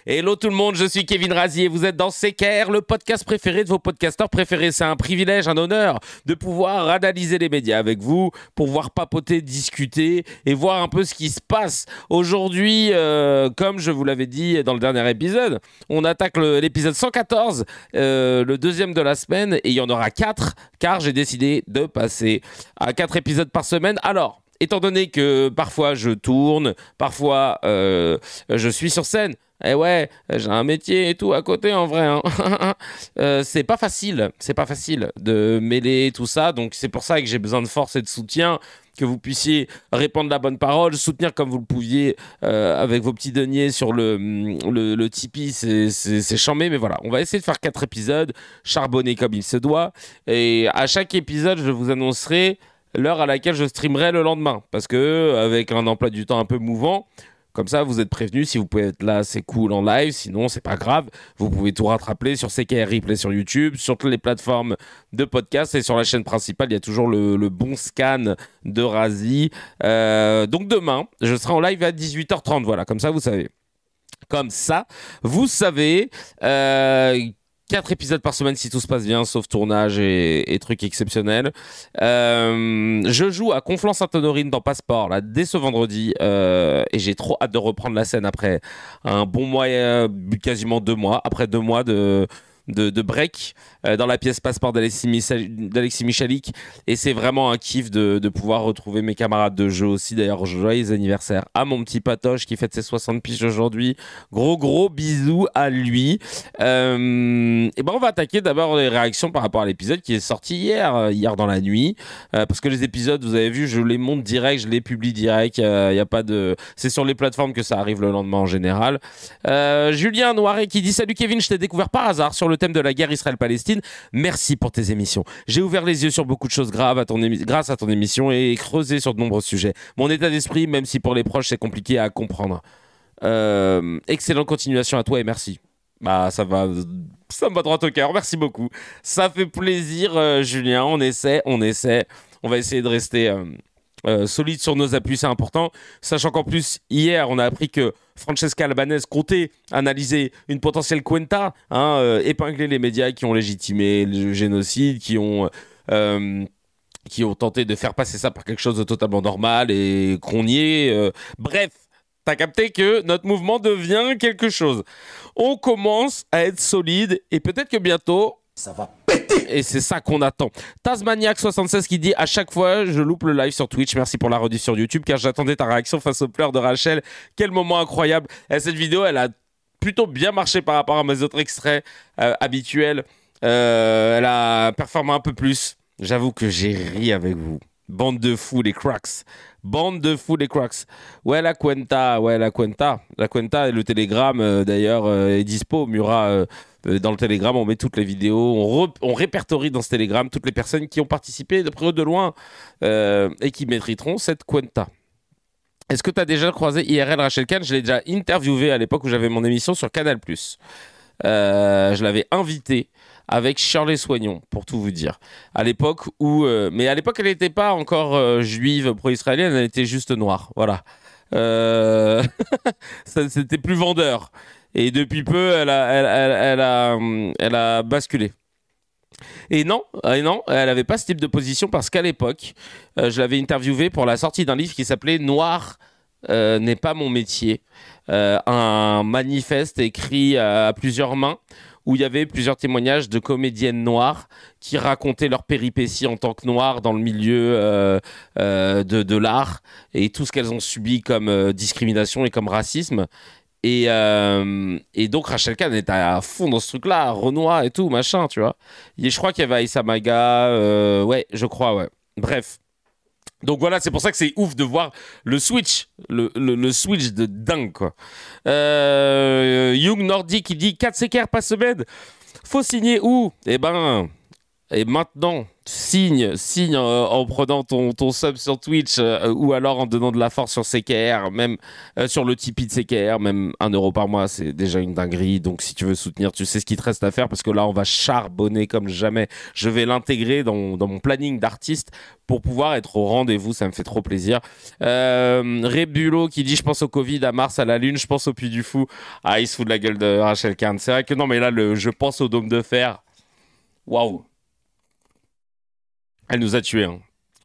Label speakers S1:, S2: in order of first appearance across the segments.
S1: Hello tout le monde, je suis Kevin Razier, vous êtes dans CKR, le podcast préféré de vos podcasteurs préférés. C'est un privilège, un honneur de pouvoir analyser les médias avec vous, pouvoir papoter, discuter et voir un peu ce qui se passe. Aujourd'hui, comme je vous l'avais dit dans le dernier épisode, on attaque l'épisode 114, le deuxième de la semaine, et il y en aura 4, car j'ai décidé de passer à 4 épisodes par semaine. Alors, étant donné que parfois je tourne, parfois je suis sur scène, et ouais, j'ai un métier et tout à côté en vrai, hein. C'est pas facile de mêler tout ça, donc c'est pour ça que j'ai besoin de force et de soutien, que vous puissiez répandre la bonne parole, soutenir comme vous le pouviez avec vos petits deniers sur le Tipeee, c'est chambé, mais voilà, on va essayer de faire 4 épisodes, charbonner comme il se doit, et à chaque épisode, je vous annoncerai l'heure à laquelle je streamerai le lendemain, parce que avec un emploi du temps un peu mouvant, comme ça vous êtes prévenus. Si vous pouvez être là, c'est cool en live, sinon c'est pas grave, vous pouvez tout rattraper sur CKR Replay sur YouTube, sur toutes les plateformes de podcast, et sur la chaîne principale il y a toujours le bon scan de Razi. Donc demain je serai en live à 18h30, voilà, comme ça vous savez. Comme ça, vous savez, 4 épisodes par semaine si tout se passe bien, sauf tournage et trucs exceptionnels. Je joue à Conflans-Sainte-Honorine dans Passeport là, dès ce vendredi, et j'ai trop hâte de reprendre la scène après un bon mois, quasiment 2 mois, après 2 mois de break dans la pièce Passeport d'Alexis Michalik, et c'est vraiment un kiff de pouvoir retrouver mes camarades de jeu aussi. D'ailleurs, joyeux anniversaire à mon petit Patoche qui fête ses 60 piges aujourd'hui, gros bisous à lui. Et ben on va attaquer d'abord les réactions par rapport à l'épisode qui est sorti hier dans la nuit, parce que les épisodes, vous avez vu, je les monte direct, je les publie direct, y a pas de... c'est sur les plateformes que ça arrive le lendemain en général. Julien Noiret qui dit: salut Kevin, je t'ai découvert par hasard sur le thème de la guerre Israël-Palestine. Merci pour tes émissions. J'ai ouvert les yeux sur beaucoup de choses graves grâce à ton émission, et creusé sur de nombreux sujets. Mon état d'esprit, même si pour les proches c'est compliqué à comprendre. Excellente continuation à toi et merci. Bah ça me va droit au cœur. Merci beaucoup. Ça fait plaisir, Julien. On essaie. On va essayer de rester solide sur nos appuis, c'est important. Sachant qu'en plus, hier, on a appris que Francesca Albanese comptait analyser une potentielle cuenta, épingler les médias qui ont légitimé le génocide, qui ont tenté de faire passer ça par quelque chose de totalement normal et qu'on y est. Bref, t'as capté que notre mouvement devient quelque chose. On commence à être solide, et peut-être que bientôt...
S2: ça va péter.
S1: Et c'est ça qu'on attend. Tasmaniac76 qui dit: à chaque fois je loupe le live sur Twitch, merci pour la rediff sur YouTube car j'attendais ta réaction face aux pleurs de Rachel. Quel moment incroyable. Et cette vidéo, elle a plutôt bien marché par rapport à mes autres extraits habituels. Elle a performé un peu plus. J'avoue que j'ai ri avec vous. Bande de fous les cracks. Ouais, la cuenta. La cuenta et le Telegram, d'ailleurs, est dispo. Murat, dans le Telegram, on met toutes les vidéos. On répertorie dans ce Telegram toutes les personnes qui ont participé de près ou de loin, et qui mériteront cette cuenta. Est-ce que tu as déjà croisé IRL Rachel Kahn? Je l'ai déjà interviewé à l'époque où j'avais mon émission sur Canal+. Je l'avais invitée avec Shirley Soignon, pour tout vous dire. À l'époque où... mais à l'époque, elle n'était pas encore juive pro-israélienne, elle était juste noire. Voilà. C'était plus vendeur. Et depuis peu, elle a basculé. Et non, elle n'avait pas ce type de position, parce qu'à l'époque, je l'avais interviewée pour la sortie d'un livre qui s'appelait « Noir n'est pas mon métier ». Un manifeste écrit à plusieurs mains, où il y avait plusieurs témoignages de comédiennes noires qui racontaient leurs péripéties en tant que noires dans le milieu de l'art, et tout ce qu'elles ont subi comme discrimination et comme racisme. Et donc Rachel Kahn est à fond dans ce truc-là, Renoir et tout, machin, tu vois. Et je crois qu'il y avait Aïssa Maga, ouais, je crois, ouais. Bref. Donc voilà, c'est pour ça que c'est ouf de voir le switch, le switch de dingue, quoi. Young Nordic qui dit 4 CKR par semaine. Faut signer où? Eh ben, Et maintenant, signe en prenant ton sub sur Twitch ou alors en donnant de la force sur CKR, même sur le Tipeee de CKR, même 1 € par mois, c'est déjà une dinguerie. Donc si tu veux soutenir, tu sais ce qu'il te reste à faire parce que là, on va charbonner comme jamais. Je vais l'intégrer dans mon planning d'artiste pour pouvoir être au rendez-vous. Ça me fait trop plaisir. Rebulo qui dit: je pense au Covid, à Mars, à la Lune, je pense au Puy du Fou. Ah, il se fout de la gueule de Rachel Kahn. C'est vrai que non, mais là, je pense au Dôme de Fer. Waouh! Elle nous a tués, hein.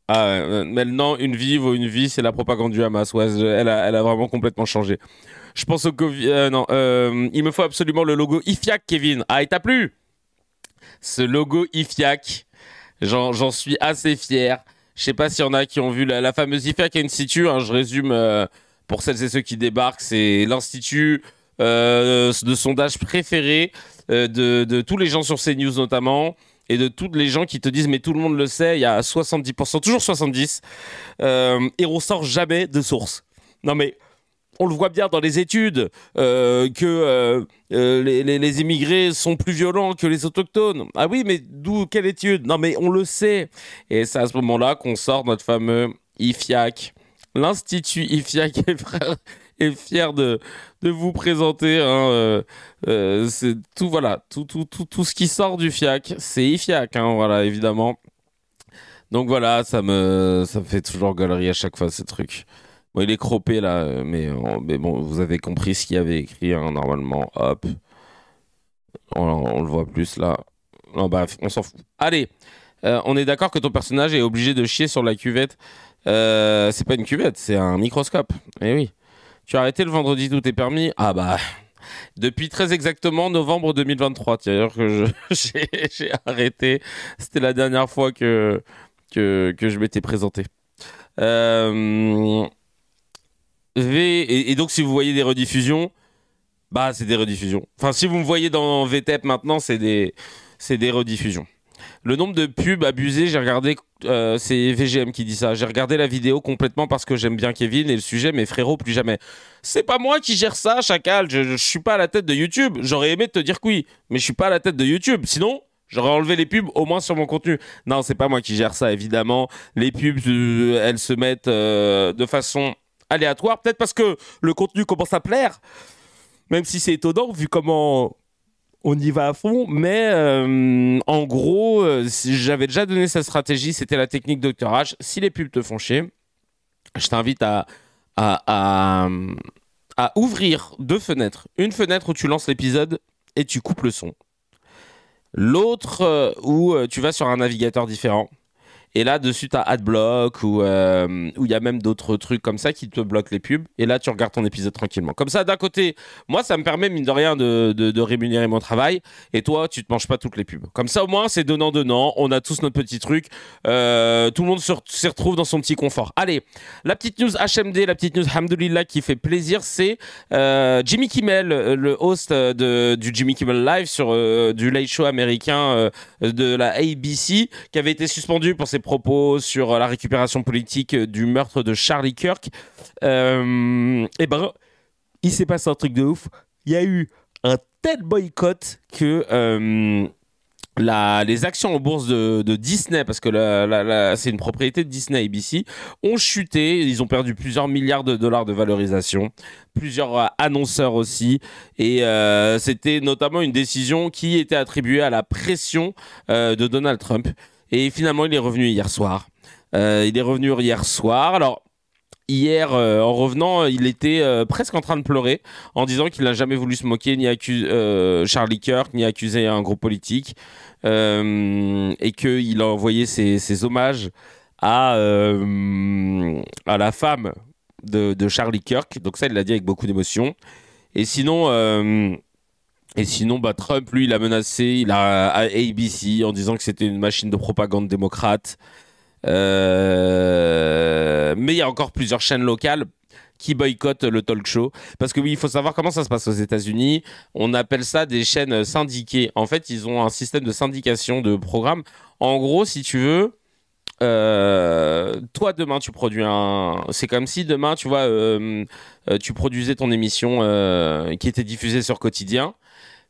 S1: Ah, maintenant, une vie vaut une vie, c'est la propagande du Hamas. Ouais, elle a vraiment complètement changé. Je pense au Covid. Non, il me faut absolument le logo IFIAC, Kevin. Ah, il t'a plu? Ce logo IFIAC, j'en suis assez fier. Je sais pas s'il y en a qui ont vu la fameuse IFIAC Institute, hein, je résume pour celles et ceux qui débarquent. C'est l'institut de sondage préféré de tous les gens sur CNews notamment. Et de tous les gens qui te disent mais tout le monde le sait, il y a 70%, toujours 70, et on sort jamais de source. Non mais on le voit bien dans les études que les immigrés sont plus violents que les autochtones. Ah oui, mais d'où, quelle étude? Non mais on le sait. Et c'est à ce moment-là qu'on sort notre fameux IFIAC. L'Institut IFIAC est fier de vous présenter. Hein, c'est tout, voilà, tout ce qui sort du FIAC, c'est IFIAC, hein, voilà, évidemment. Donc voilà, ça me fait toujours gaulerie à chaque fois, ce truc. Bon, il est croppé là, mais bon, vous avez compris ce qu'il y avait écrit, hein, normalement. Hop, on le voit plus là. Non, bref, on s'en fout. Allez, on est d'accord que ton personnage est obligé de chier sur la cuvette. C'est pas une cuvette, c'est un microscope. Eh oui. Tu as arrêté le vendredi, tout est permis? Ah bah, depuis très exactement novembre 2023. D'ailleurs que j'ai arrêté. C'était la dernière fois que je m'étais présenté. Et donc si vous voyez des rediffusions, bah c'est des rediffusions. Enfin, si vous me voyez dans VTEP maintenant, c'est des rediffusions. Le nombre de pubs abusés, j'ai regardé, c'est VGM qui dit ça. J'ai regardé la vidéo complètement parce que j'aime bien Kevin et le sujet, mais frérot, plus jamais. C'est pas moi qui gère ça, Chacal. Je suis pas à la tête de YouTube. J'aurais aimé te dire que oui, mais je suis pas à la tête de YouTube. Sinon, j'aurais enlevé les pubs au moins sur mon contenu. Non, c'est pas moi qui gère ça, évidemment. Les pubs, elles se mettent de façon aléatoire. Peut-être parce que le contenu commence à plaire, même si c'est étonnant vu comment on y va à fond, mais en gros, j'avais déjà donné cette stratégie, c'était la technique Dr H. Si les pubs te font chier, je t'invite à, à, à ouvrir 2 fenêtres. Une fenêtre où tu lances l'épisode et tu coupes le son. L'autre où tu vas sur un navigateur différent. Et là, dessus, tu as Adblock ou il y a même d'autres trucs comme ça qui te bloquent les pubs. Et là, tu regardes ton épisode tranquillement. Comme ça, d'un côté, moi, ça me permet, mine de rien, de rémunérer mon travail. Et toi, tu te manges pas toutes les pubs. Comme ça, au moins, c'est donnant-donnant. On a tous notre petit truc. Tout le monde s'y retrouve dans son petit confort. Allez, la petite news HMD, la petite news Hamdoulillah qui fait plaisir, c'est Jimmy Kimmel, le host du Jimmy Kimmel Live sur du Late Show américain de la ABC, qui avait été suspendu pour ses propos sur la récupération politique du meurtre de Charlie Kirk. Et ben, il s'est passé un truc de ouf. Il y a eu un tel boycott que les actions en bourse de Disney, parce que c'est une propriété de Disney ABC, ont chuté. Ils ont perdu plusieurs milliards de dollars de valorisation. Plusieurs annonceurs aussi. Et c'était notamment une décision qui était attribuée à la pression de Donald Trump. Et finalement, il est revenu hier soir. Alors, hier, en revenant, il était presque en train de pleurer en disant qu'il n'a jamais voulu se moquer ni accuser Charlie Kirk, ni accuser un groupe politique. Et qu'il a envoyé ses hommages à la femme de Charlie Kirk. Donc ça, il l'a dit avec beaucoup d'émotion. Et sinon, bah, Trump, lui, il a menacé à ABC en disant que c'était une machine de propagande démocrate. Mais il y a encore plusieurs chaînes locales qui boycottent le talk show. Parce que oui, il faut savoir comment ça se passe aux États-Unis. On appelle ça des chaînes syndiquées. En fait, ils ont un système de syndication de programmes. En gros, si tu veux, toi, demain, tu produis c'est comme si demain, tu vois, tu produisais ton émission qui était diffusée sur Quotidien.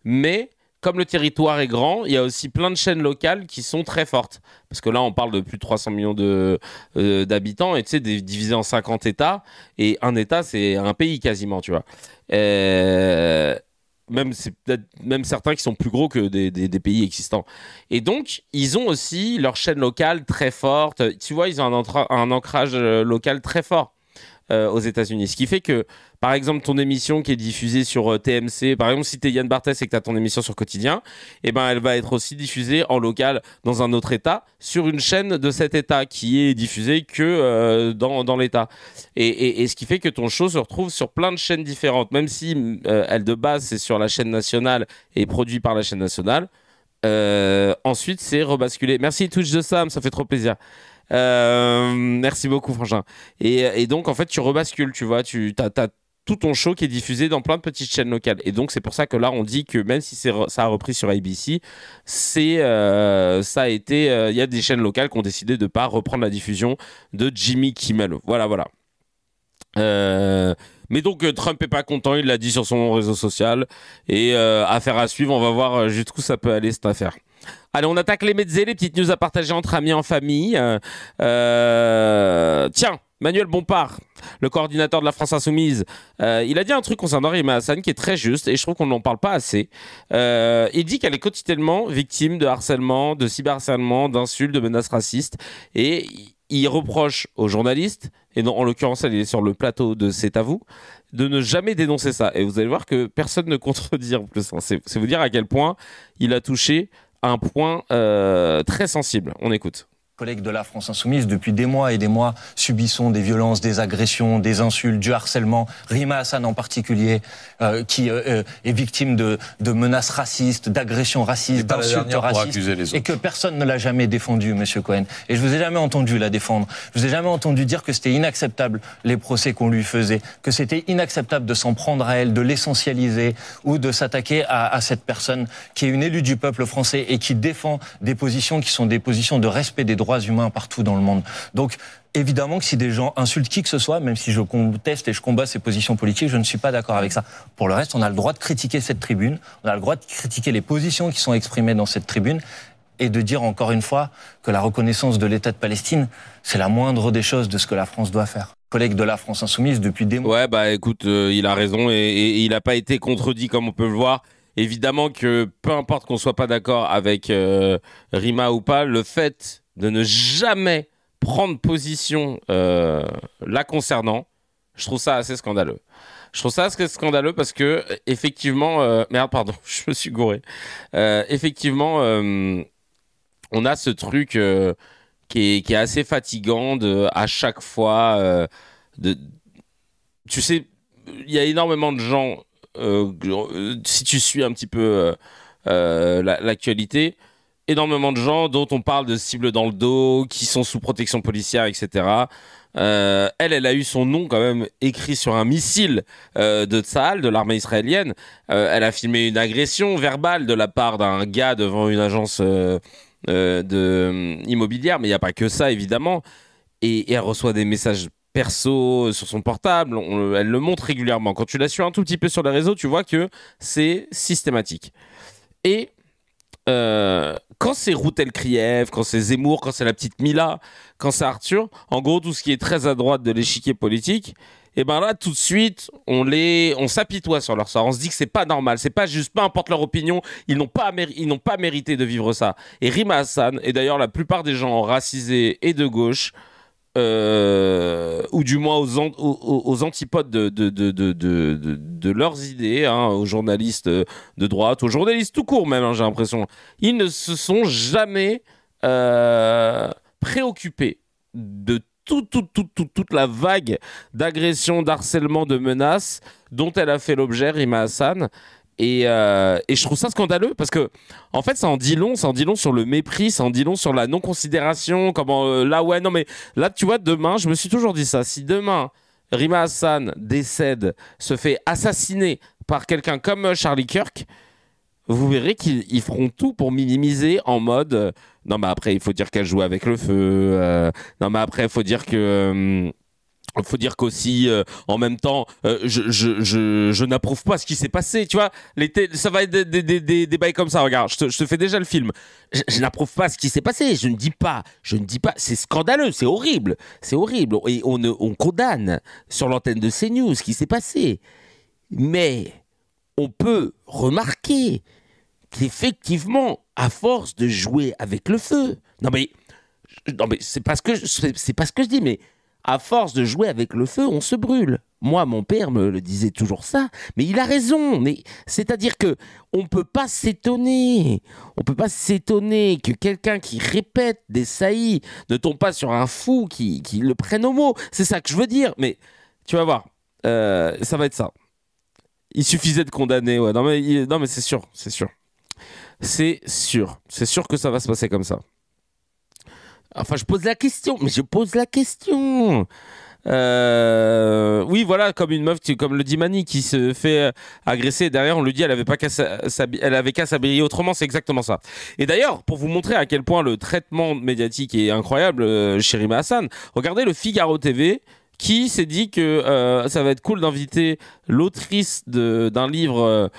S1: Mais comme le territoire est grand, il y a aussi plein de chaînes locales qui sont très fortes. Parce que là, on parle de plus de 300 millions d'habitants, et tu sais, divisé en 50 États. Et un État, c'est un pays quasiment, tu vois. Même, c'est peut-être même certains qui sont plus gros que des pays existants. Et donc, ils ont aussi leur chaîne locale très forte. Tu vois, ils ont un ancrage local très fort. Aux États-Unis. Ce qui fait que, par exemple, ton émission qui est diffusée sur TMC, par exemple, si tu es Yann Barthès et que tu as ton émission sur Quotidien, eh ben, elle va être aussi diffusée en local dans un autre État, sur une chaîne de cet État qui est diffusée que dans l'État. Et ce qui fait que ton show se retrouve sur plein de chaînes différentes, même si elle de base, c'est sur la chaîne nationale et produit par la chaîne nationale. Ensuite, c'est rebasculé. Merci Twitch de Sam, ça fait trop plaisir. Merci beaucoup, Frangin. Et donc, en fait, tu rebascules, tu vois, t'as tout ton show qui est diffusé dans plein de petites chaînes locales. Et donc, c'est pour ça que là, on dit que même si ça a repris sur ABC, ça a été. Il y a des chaînes locales qui ont décidé de ne pas reprendre la diffusion de Jimmy Kimmel. Voilà, voilà. Mais donc Trump est pas content, il l'a dit sur son réseau social. Et affaire à suivre, on va voir jusqu'où ça peut aller cette affaire. Allez, on attaque les mezzés, les petites news à partager entre amis, en famille. Tiens, Manuel Bompard, le coordinateur de la France Insoumise, il a dit un truc concernant Rima Hassan qui est très juste et je trouve qu'on n'en parle pas assez. Il dit qu'elle est quotidiennement victime de harcèlement, de cyberharcèlement, d'insultes, de menaces racistes. Et il reproche aux journalistes, et en l'occurrence, elle est sur le plateau de C'est à vous, de ne jamais dénoncer ça. Et vous allez voir que personne ne contredit en plus. C'est vous dire à quel point il a touché un point très sensible. On écoute.
S2: Collègues de la France Insoumise, depuis des mois et des mois, subissons des violences, des agressions, des insultes, du harcèlement. Rima Hassan en particulier, qui est victime de menaces racistes, d'agressions racistes, d'insultes racistes, et que personne ne l'a jamais défendu, Monsieur Cohen. Et je vous ai jamais entendu la défendre. Je vous ai jamais entendu dire que c'était inacceptable les procès qu'on lui faisait, que c'était inacceptable de s'en prendre à elle, de l'essentialiser ou de s'attaquer à cette personne qui est une élue du peuple français et qui défend des positions qui sont des positions de respect des droits humains partout dans le monde. Donc, évidemment que si des gens insultent qui que ce soit, même si je conteste et je combats ces positions politiques, je ne suis pas d'accord avec ça. Pour le reste, on a le droit de critiquer cette tribune, on a le droit de critiquer les positions qui sont exprimées dans cette tribune et de dire encore une fois que la reconnaissance de l'État de Palestine, c'est la moindre des choses de ce que la France doit faire. Collègue de la France Insoumise depuis des mois.
S1: Ouais, bah écoute, il a raison et il n'a pas été contredit comme on peut le voir. Évidemment que peu importe qu'on soit pas d'accord avec Rima ou pas, le fait de ne jamais prendre position la concernant, je trouve ça assez scandaleux. Je trouve ça assez scandaleux parce que, effectivement... merde, pardon, je me suis gouré. Effectivement, on a ce truc qui est assez fatigant à chaque fois. Tu sais, il y a énormément de gens, si tu suis un petit peu l'actualité, énormément de gens dont on parle de cibles dans le dos, qui sont sous protection policière, etc. Elle a eu son nom quand même écrit sur un missile de Tsahal, de l'armée israélienne. Elle a filmé une agression verbale de la part d'un gars devant une agence immobilière, mais il n'y a pas que ça, évidemment. Et elle reçoit des messages perso sur son portable, elle le montre régulièrement. Quand tu la suis un tout petit peu sur les réseaux, tu vois que c'est systématique. Et quand c'est Routel Krief, quand c'est Zemmour, quand c'est la petite Mila, quand c'est Arthur, en gros tout ce qui est très à droite de l'échiquier politique, et ben là tout de suite on s'apitoie sur leur sort, on se dit que c'est pas normal, c'est pas juste, peu importe leur opinion, ils n'ont pas mérité de vivre ça. Et Rima Hassan, et d'ailleurs la plupart des gens racisés et de gauche, ou du moins aux antipodes de leurs idées, hein, aux journalistes de droite, aux journalistes tout court même, hein, j'ai l'impression, ils ne se sont jamais préoccupés de toute la vague d'agressions, d'harcèlement, de menaces dont elle a fait l'objet, Rima Hassan. Et je trouve ça scandaleux parce que, en fait, ça en dit long sur le mépris, ça en dit long sur la non-considération. Comment là, ouais, non, mais là, tu vois, demain, je me suis toujours dit ça. Si demain, Rima Hassan décède, se fait assassiner par quelqu'un comme Charlie Kirk, vous verrez qu'ils feront tout pour minimiser en mode non, mais après, il faut dire qu'elle joue avec le feu. Non, mais après, il faut dire que. Il faut dire qu'aussi, en même temps, je n'approuve pas ce qui s'est passé. Tu vois, ça va être des bails comme ça. Regarde, je te fais déjà le film. Je n'approuve pas ce qui s'est passé. Je ne dis pas. C'est scandaleux, c'est horrible. C'est horrible. Et on condamne sur l'antenne de CNews ce qui s'est passé. Mais on peut remarquer qu'effectivement, à force de jouer avec le feu, non mais c'est pas ce que je dis, mais à force de jouer avec le feu, on se brûle. Moi, mon père me le disait toujours ça, mais il a raison. Mais c'est-à-dire que on peut pas s'étonner. On peut pas s'étonner que quelqu'un qui répète des saillies ne tombe pas sur un fou qui le prenne au mot. C'est ça que je veux dire. Mais tu vas voir, ça va être ça. Il suffisait de condamner. Ouais. Non mais c'est sûr, c'est sûr. C'est sûr que ça va se passer comme ça. Enfin, je pose la question. Oui, voilà, comme une meuf, comme le dit Mani, qui se fait agresser. Derrière, on lui dit, elle avait qu'à s'habiller autrement. C'est exactement ça. Et d'ailleurs, pour vous montrer à quel point le traitement médiatique est incroyable chez Rima Hassan, regardez le Figaro TV, qui s'est dit que ça va être cool d'inviter l'autrice d'un livre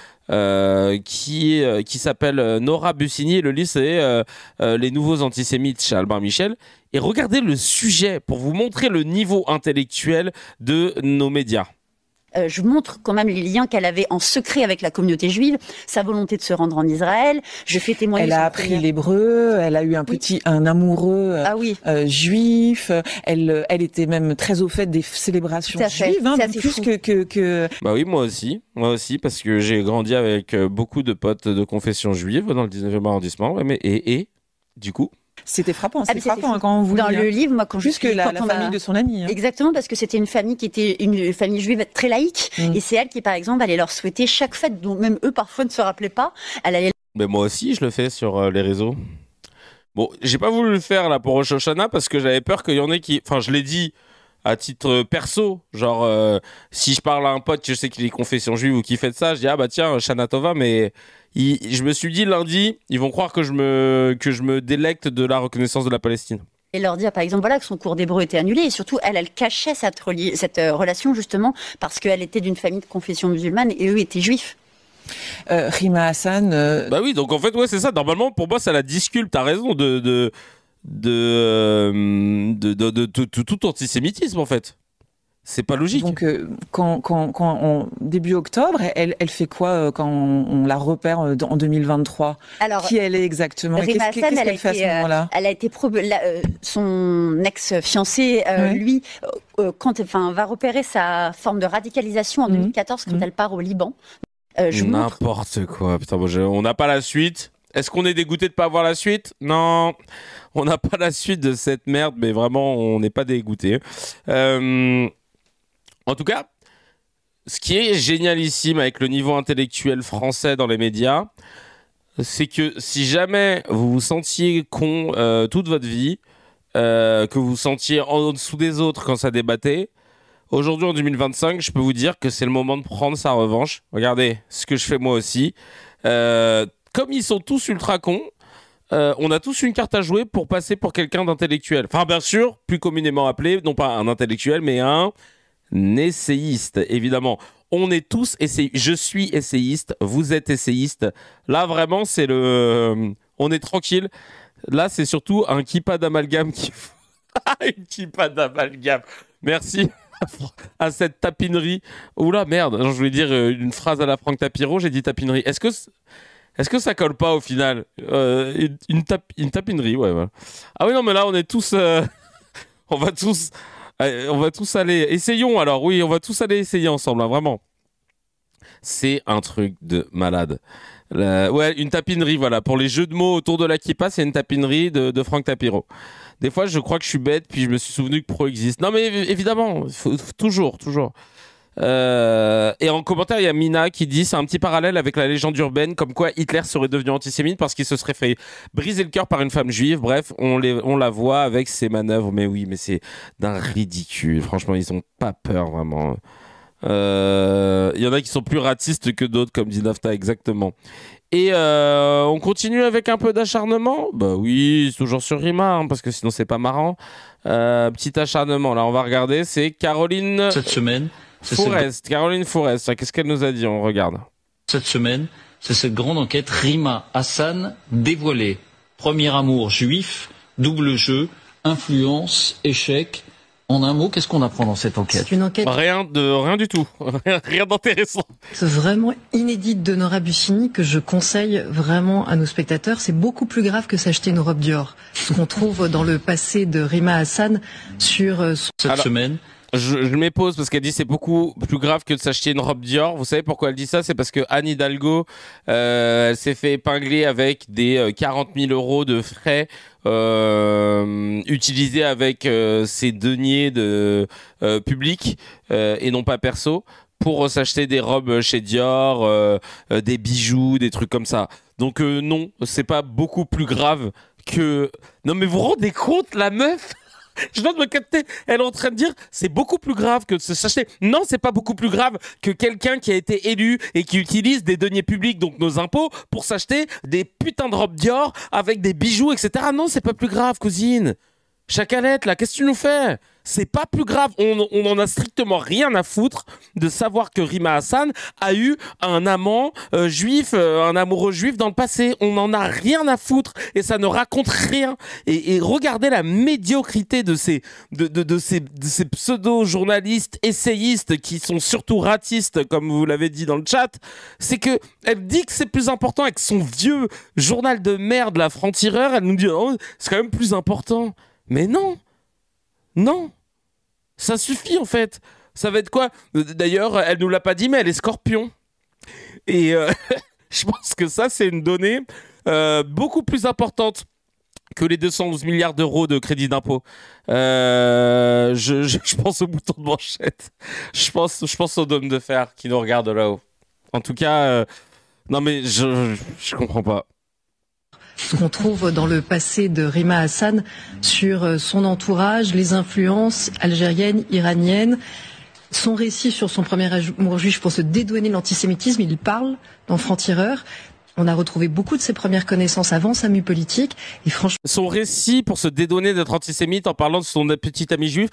S1: qui s'appelle Nora Bussigny. Le livre, c'est Les nouveaux antisémites chez Albin Michel. Et regardez le sujet pour vous montrer le niveau intellectuel de nos médias.
S3: Je montre quand même les liens qu'elle avait en secret avec la communauté juive, sa volonté de se rendre en Israël. Je fais témoigner.
S4: Elle a appris l'hébreu, elle a eu un amoureux juif. Elle était même très au fait des célébrations juives, plus que.
S1: Bah oui, moi aussi, parce que j'ai grandi avec beaucoup de potes de confession juive dans le 19e arrondissement. Ouais, mais du coup.
S4: C'était frappant, quand on vous
S3: dans le livre, moi, quand
S4: plus que la famille de son ami.
S3: Exactement, parce que c'était une famille qui était une famille juive très laïque, et c'est elle qui, par exemple, allait leur souhaiter chaque fête, dont même eux parfois ne se rappelaient pas. Elle allait.
S1: Mais moi aussi, je le fais sur les réseaux. Bon, j'ai pas voulu le faire là pour Rosh Hashanah parce que j'avais peur qu'il y en ait qui. Enfin, je l'ai dit à titre perso, genre si je parle à un pote, je sais qu'il est confession juive ou qui fait ça, je dis ah bah tiens, Shana Tova, mais je me suis dit lundi, ils vont croire que je me délecte de la reconnaissance de la Palestine.
S3: Et leur dire, par exemple, voilà, que son cours d'hébreu était annulé. Et surtout, elle cachait cette relation, justement, parce qu'elle était d'une famille de confession musulmane et eux étaient juifs.
S4: Rima Hassan.
S1: Bah oui, donc en fait, ouais, c'est ça. Normalement, pour moi, ça la disculpe. T'as raison de tout antisémitisme, en fait. C'est pas logique.
S4: Donc, début octobre, elle fait quoi quand on la repère en 2023 ?
S3: Alors,
S4: qui elle est exactement ?
S3: Rima Hassan,
S4: qu'est-ce qu'elle fait à ce moment-là ?
S3: Elle a été son ex-fiancé, lui, va repérer sa forme de radicalisation en 2014 quand elle part au Liban.
S1: N'importe quoi. Putain, on n'a pas la suite. Est-ce qu'on est dégoûté de pas avoir la suite ? Non, on n'a pas la suite de cette merde, mais vraiment, on n'est pas dégoûté. En tout cas, ce qui est génialissime avec le niveau intellectuel français dans les médias, c'est que si jamais vous vous sentiez con toute votre vie, que vous vous sentiez en dessous des autres quand ça débattait, aujourd'hui en 2025, je peux vous dire que c'est le moment de prendre sa revanche. Regardez ce que je fais moi aussi. Comme ils sont tous ultra cons, on a tous une carte à jouer pour passer pour quelqu'un d'intellectuel. Enfin, bien sûr, plus communément appelé, non pas un intellectuel, mais un essayiste, évidemment. On est tous essayistes. Je suis essayiste, vous êtes essayiste. Là, vraiment, c'est on est tranquille. Là, c'est surtout un kippa d'amalgame qui... Une kippa d'amalgame. Merci à cette tapinerie. Oula, merde, je voulais dire une phrase à la Franck Tapiro, j'ai dit tapinerie. Est-ce que ça colle pas au final ? Une tapinerie, ouais. Ah oui, non, mais là, on est tous... on va tous aller... Essayons alors, oui, on va tous aller essayer ensemble, hein, vraiment. C'est un truc de malade. Ouais, une tapinerie, voilà. Pour les jeux de mots autour de la kippa, c'est une tapinerie de Franck Tapiro. Des fois, je crois que je suis bête, puis je me suis souvenu que Pro existe. Non, mais évidemment, toujours. Et en commentaire, il y a Mina qui dit c'est un petit parallèle avec la légende urbaine, comme quoi Hitler serait devenu antisémite parce qu'il se serait fait briser le cœur par une femme juive. Bref, on la voit avec ses manœuvres. Mais oui, mais c'est d'un ridicule. Franchement, ils ont pas peur, vraiment. Il y en a qui sont plus racistes que d'autres, comme dit Nafta, exactement. Et on continue avec un peu d'acharnement. Bah oui, toujours sur Rima, hein, parce que sinon c'est pas marrant. Petit acharnement, là on va regarder, c'est Caroline
S5: cette semaine.
S1: Forest. Caroline Forest, qu'est-ce qu'elle nous a dit? On regarde.
S5: Cette semaine, c'est cette grande enquête Rima Hassan dévoilée. Premier amour juif, double jeu, influence, échec. En un mot, qu'est-ce qu'on apprend dans cette enquête?
S6: C'est une enquête...
S1: Rien du tout. Rien d'intéressant.
S6: C'est vraiment inédite de Nora Bussini que je conseille vraiment à nos spectateurs. C'est beaucoup plus grave que s'acheter une robe Dior. Ce qu'on trouve dans le passé de Rima Hassan sur...
S5: Cette semaine...
S1: Je m'épose parce qu'elle dit c'est beaucoup plus grave que de s'acheter une robe Dior. Vous savez pourquoi elle dit ça? C'est parce que Anne Hidalgo, elle s'est fait épingler avec des 40 000 € de frais utilisés avec ses deniers de publics et non pas perso pour s'acheter des robes chez Dior, des bijoux, des trucs comme ça. Donc non, c'est pas beaucoup plus grave que... Non mais vous vous rendez compte, la meuf? Je dois me capter. Elle est en train de dire c'est beaucoup plus grave que de se s'acheter. Non, c'est pas beaucoup plus grave que quelqu'un qui a été élu et qui utilise des deniers publics, donc nos impôts, pour s'acheter des putains de robes Dior avec des bijoux, etc. Non, c'est pas plus grave, cousine. Chacalette, là, qu'est-ce que tu nous fais? C'est pas plus grave. On en a strictement rien à foutre de savoir que Rima Hassan a eu un amant juif, un amoureux juif dans le passé. On en a rien à foutre et ça ne raconte rien. Et regardez la médiocrité de ces pseudo-journalistes essayistes qui sont surtout racistes, comme vous l'avez dit dans le chat. C'est que elle dit que c'est plus important avec son vieux journal de merde, la Franc-Tireur. Elle nous dit oh, c'est quand même plus important. Mais non, non, ça suffit en fait. Ça va être quoi? D'ailleurs, elle nous l'a pas dit, mais elle est scorpion. Et je pense que ça, c'est une donnée beaucoup plus importante que les 212 milliards d'euros de crédit d'impôt. Je pense au bouton de manchette. Je pense au dôme de fer qui nous regarde là-haut. En tout cas, non mais je comprends pas.
S6: Ce qu'on trouve dans le passé de Rima Hassan sur son entourage, les influences algériennes, iraniennes, son récit sur son premier amour juif pour se dédouaner de l'antisémitisme, il parle dans Franc-Tireur. On a retrouvé beaucoup de ses premières connaissances avant sa mue politique. Et franchement...
S1: Son récit pour se dédouaner d'être antisémite en parlant de son petit ami juif.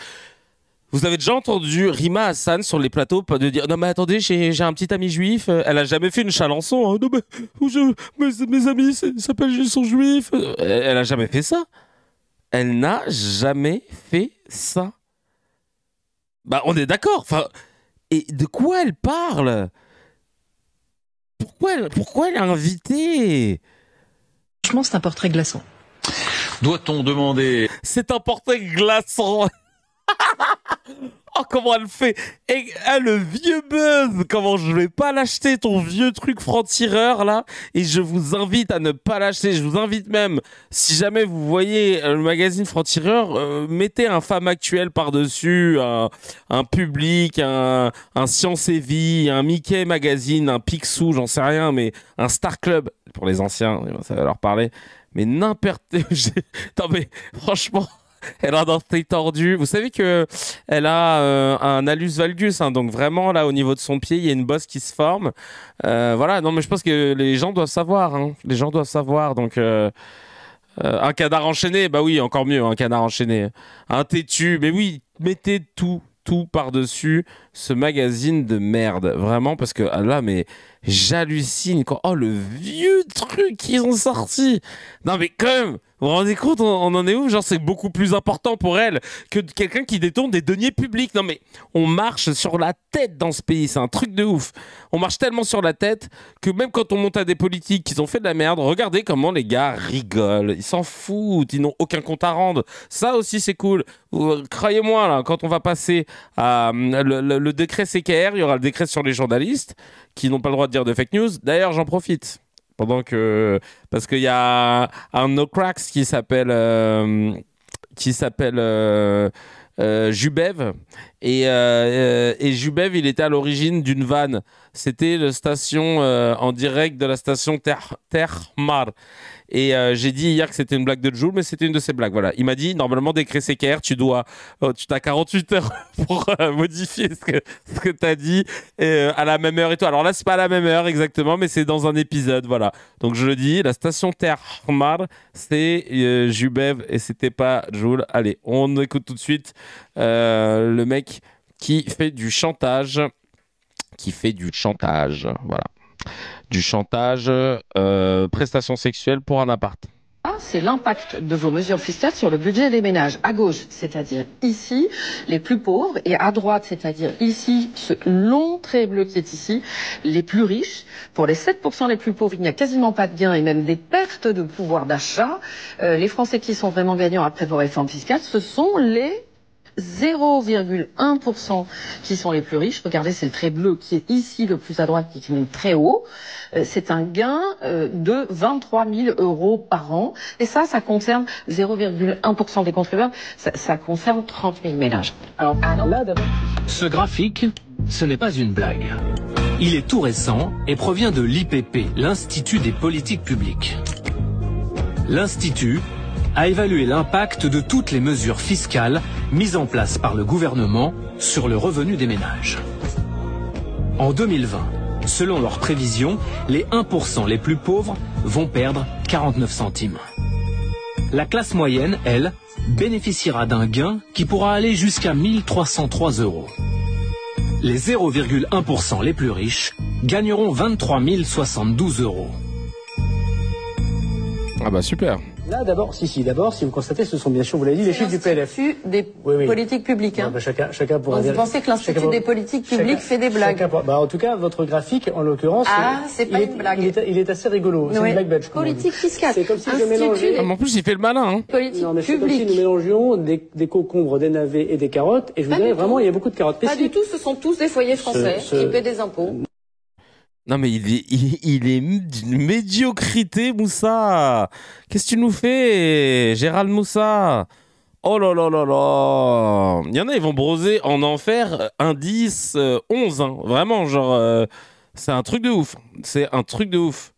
S1: Vous avez déjà entendu Rima Hassan sur les plateaux de dire non mais attendez j'ai un petit ami juif. Elle a jamais fait une Chalençon. Hein. Non mais mes amis sont juifs. Elle a jamais fait ça. Elle n'a jamais fait ça. Bah on est d'accord. Enfin et de quoi elle parle? Pourquoi elle est invitée?
S6: Franchement c'est un portrait glaçant.
S5: Doit-on demander?
S1: C'est un portrait glaçant. Oh comment elle fait. Et le vieux buzz. Comment je vais pas l'acheter ton vieux truc Franc-Tireur là. Et je vous invite à ne pas l'acheter. Je vous invite même, si jamais vous voyez le magazine Franc-Tireur, mettez un Femme Actuelle par-dessus, un Public, un Science et Vie, un Mickey Magazine, un Picsou, j'en sais rien, mais un Star Club pour les anciens, ça va leur parler. Mais n'importe... Non mais franchement... Elle a un dentier tordu. Vous savez que elle a un hallux valgus, hein, donc vraiment là au niveau de son pied, il y a une bosse qui se forme. Voilà, non mais je pense que les gens doivent savoir. Hein. Les gens doivent savoir. Donc un canard enchaîné, bah oui, encore mieux, un canard enchaîné. Un têtu, mais oui, mettez tout par-dessus ce magazine de merde. Vraiment, parce que là, mais j'hallucine. Oh, le vieux truc qu'ils ont sorti. Non mais quand même. Vous vous rendez compte, on en est où? Genre, c'est beaucoup plus important pour elle que quelqu'un qui détourne des deniers publics. Non, mais on marche sur la tête dans ce pays. C'est un truc de ouf. On marche tellement sur la tête que même quand on monte à des politiques qui ont fait de la merde, regardez comment les gars rigolent. Ils s'en foutent. Ils n'ont aucun compte à rendre. Ça aussi, c'est cool. Croyez-moi, là, quand on va passer à le décret CKR, il y aura le décret sur les journalistes qui n'ont pas le droit de dire de fake news. D'ailleurs, j'en profite. Parce qu'il y a un No Cracks qui s'appelle Jubev et Jubev il était à l'origine d'une vanne. C'était la station en direct de la station Termar. Et j'ai dit hier que c'était une blague de Jules, mais c'était une de ses blagues. Voilà. Il m'a dit, normalement, décret CKR, tu as 48 heures pour modifier ce que tu as dit à la même heure et tout. Alors là, c'est pas à la même heure exactement, mais c'est dans un épisode. Voilà. Donc je le dis, la station Termar, c'est Jubev et c'était pas Jules. Allez, on écoute tout de suite le mec qui fait du chantage. Voilà. Du chantage, prestations sexuelles pour un appart.
S7: C'est l'impact de vos mesures fiscales sur le budget des ménages. À gauche, c'est-à-dire ici, les plus pauvres, et à droite, c'est-à-dire ici, ce long trait bleu qui est ici, les plus riches. Pour les 7% les plus pauvres, il n'y a quasiment pas de gains et même des pertes de pouvoir d'achat. Les Français qui sont vraiment gagnants après vos réformes fiscales, ce sont les 0,1% qui sont les plus riches. Regardez, c'est le trait bleu qui est ici le plus à droite, qui est très haut. C'est un gain de 23 000 € par an. Et ça concerne 0,1% des contribuables. Ça concerne 30 000 ménages. Alors,
S8: ce graphique, ce n'est pas une blague. Il est tout récent et provient de l'IPP, l'Institut des politiques publiques. L'Institut a évalué l'impact de toutes les mesures fiscales mises en place par le gouvernement sur le revenu des ménages. En 2020, selon leurs prévisions, les 1% les plus pauvres vont perdre 49 centimes. La classe moyenne, elle, bénéficiera d'un gain qui pourra aller jusqu'à 1 303 €. Les 0,1% les plus riches gagneront 23 072 €.
S1: Ah bah super.
S9: Là, d'abord, si vous constatez, ce sont bien sûr, vous l'avez dit, les chiffres du PLF.
S7: L'Institut des politiques publiques.
S9: Hein. Chacun pourra dire.
S7: Vous pensez que l'Institut des politiques publiques fait des blagues?
S9: En tout cas, votre graphique, en l'occurrence,
S7: c'est pas une blague.
S9: Il est assez rigolo. C'est une blague belge.
S7: Politique fiscale.
S9: C'est comme si je mélangeais.
S1: En plus, il fait le malin. Hein.
S7: Politique
S9: non, mais c'est comme si nous mélangions des concombres, des navets et des carottes. Et je vous dirais vraiment, il y a beaucoup de carottes.
S7: Pas du tout. Ce sont tous des foyers français qui paient des impôts.
S1: Non mais il est d'une médiocrité, Moussa. Qu'est-ce que tu nous fais, Gérald Moussa? Oh là là là là. Il y en a, ils vont broser en enfer indice 11. Hein. Vraiment, genre, c'est un truc de ouf. C'est un truc de ouf.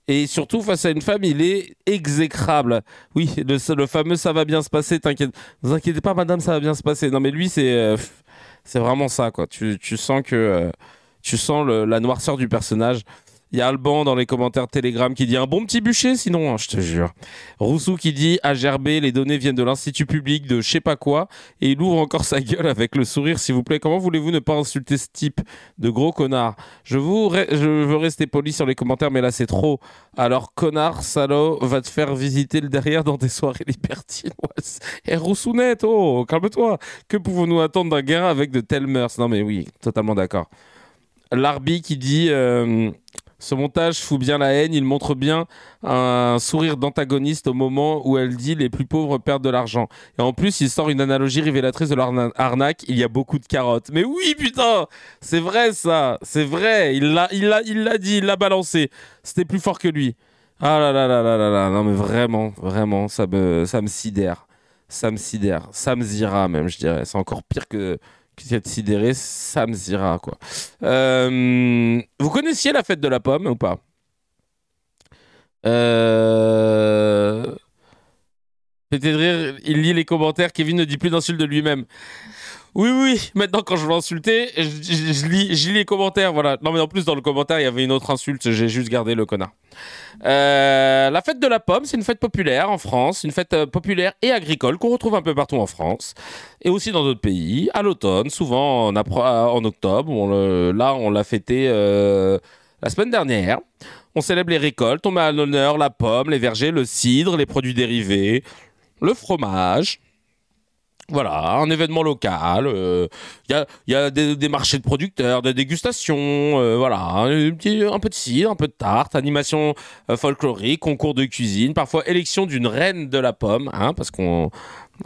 S1: Et surtout, face à une femme, il est exécrable. Oui, le fameux « ça va bien se passer », t'inquiète. Ne vous inquiétez pas, madame, ça va bien se passer. Non mais lui, c'est vraiment ça, quoi. Tu sens que... Tu sens la noirceur du personnage. Il y a Alban dans les commentaires Telegram qui dit un bon petit bûcher, sinon, hein, je te jure. Roussou qui dit à Gerbet, les données viennent de l'Institut public de je sais pas quoi. Et il ouvre encore sa gueule avec le sourire, s'il vous plaît. Comment voulez-vous ne pas insulter ce type de gros connard? Je veux rester poli sur les commentaires, mais là c'est trop. Alors, connard, salaud, va te faire visiter le derrière dans des soirées libertines. Et Roussounette, oh, calme-toi. Que pouvons-nous attendre d'un gain avec de telles mœurs? Non mais oui, totalement d'accord. Larbi qui dit ce montage fout bien la haine, il montre bien un sourire d'antagoniste au moment où elle dit les plus pauvres perdent de l'argent. Et en plus, il sort une analogie révélatrice de l'arnaque, il y a beaucoup de carottes. Mais oui, putain, c'est vrai ça, c'est vrai, il l'a dit, il l'a balancé. C'était plus fort que lui. Ah là là là là là là, non mais vraiment, ça me sidère. Ça me zira même, je dirais. C'est encore pire que être sidéré, ça me dira quoi. Vous connaissiez la fête de la pomme ou pas? Faites rire, il lit les commentaires. Kevin ne dit plus d'insultes de lui-même. Oui. Maintenant, quand je veux insulter, je lis les commentaires. Voilà. Non, mais en plus, dans le commentaire, il y avait une autre insulte. J'ai juste gardé le connard. La fête de la pomme, c'est une fête populaire en France, une fête populaire et agricole qu'on retrouve un peu partout en France et aussi dans d'autres pays. À l'automne, souvent en octobre. Là, on l'a fêté la semaine dernière. On célèbre les récoltes, on met à l'honneur la pomme, les vergers, le cidre, les produits dérivés, le fromage. Voilà, un événement local. Il y a des marchés de producteurs, des dégustations, voilà, un peu de cidre, un peu de tarte, animation folklorique, concours de cuisine, parfois élection d'une reine de la pomme, hein, parce qu'on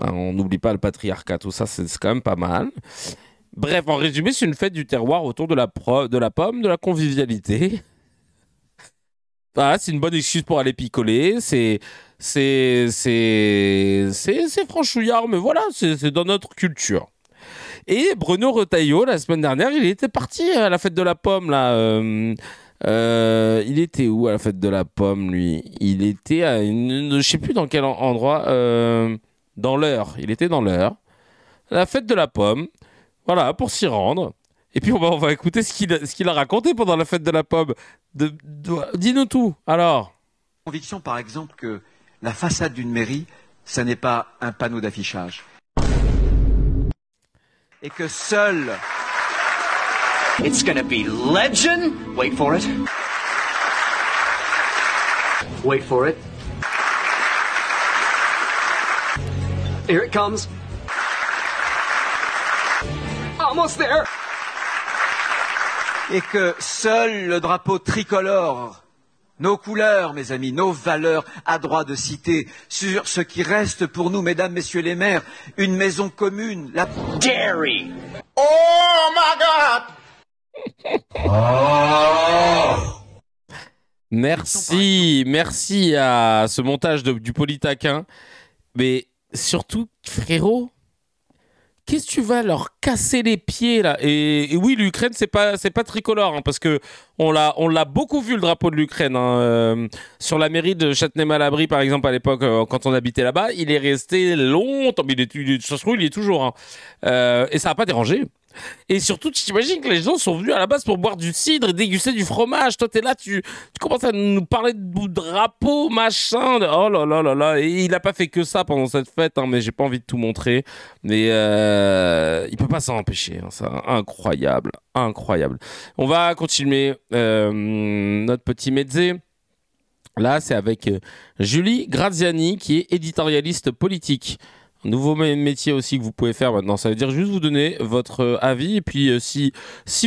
S1: n'oublie pas le patriarcat, tout ça, c'est quand même pas mal. Bref, en résumé, c'est une fête du terroir autour de la pomme, de la convivialité. Voilà, c'est une bonne excuse pour aller picoler. C'est franchouillard, mais voilà, c'est dans notre culture. Et Bruno Retailleau, la semaine dernière, il était parti à la fête de la pomme, là. Il était où à la fête de la pomme, lui? Il était à je sais plus dans quel endroit. Dans l'Eure. Il était dans l'Eure. La fête de la pomme. Voilà, pour s'y rendre. Et puis on va écouter ce qu'il a raconté pendant la fête de la pomme. Dis-nous tout, alors.
S10: Conviction, par exemple, que la façade d'une mairie, ça n'est pas un panneau d'affichage. Et que seul...
S11: It's gonna be legend. Wait for it. Wait for it. Here it comes. Almost there.
S10: Et que seul le drapeau tricolore, nos couleurs, mes amis, nos valeurs, a droit de citer sur ce qui reste pour nous, mesdames, messieurs les maires, une maison commune, la
S11: Gary.
S10: Oh my God.
S11: Oh.
S1: Merci à ce montage du Polytaquin. Mais surtout, frérot, qu'est-ce que tu vas leur casser les pieds là? Et oui, l'Ukraine, c'est pas tricolore, hein, parce que on l'a beaucoup vu, le drapeau de l'Ukraine, hein, sur la mairie de Châtenay-Malabry, par exemple, à l'époque, quand on habitait là-bas, il est resté longtemps, mais ça se trouve, il est toujours, hein. Et ça n'a pas dérangé. Et surtout, tu t'imagines que les gens sont venus à la base pour boire du cidre et déguster du fromage. Toi, t'es là, tu commences à nous parler de drapeau, machin. Oh là là là là. Et il a pas fait que ça pendant cette fête, hein, mais j'ai pas envie de tout montrer. Mais il peut pas s'en empêcher. Hein, ça, incroyable, incroyable. On va continuer notre petit mezzé. Là, c'est avec Julie Graziani, qui est éditorialiste politique. Nouveau métier aussi que vous pouvez faire maintenant. Ça veut dire juste vous donner votre avis. Et puis, si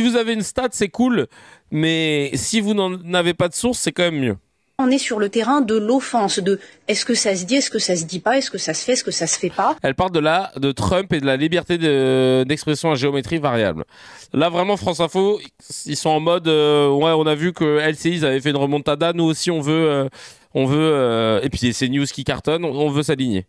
S1: vous avez une stat, c'est cool. Mais si vous n'en avez pas de source, c'est quand même mieux.
S12: On est sur le terrain de l'offense, de est-ce que ça se dit, est-ce que ça se dit pas, est-ce que ça se fait, est-ce que ça se fait pas.
S1: Elle parle de Trump et de la liberté d'expression à géométrie variable. Là, vraiment, France Info, ils sont en mode, ouais, on a vu que LCI, ils avaient fait une remontada. Nous aussi, on veut et puis c'est News qui cartonne, on veut s'aligner.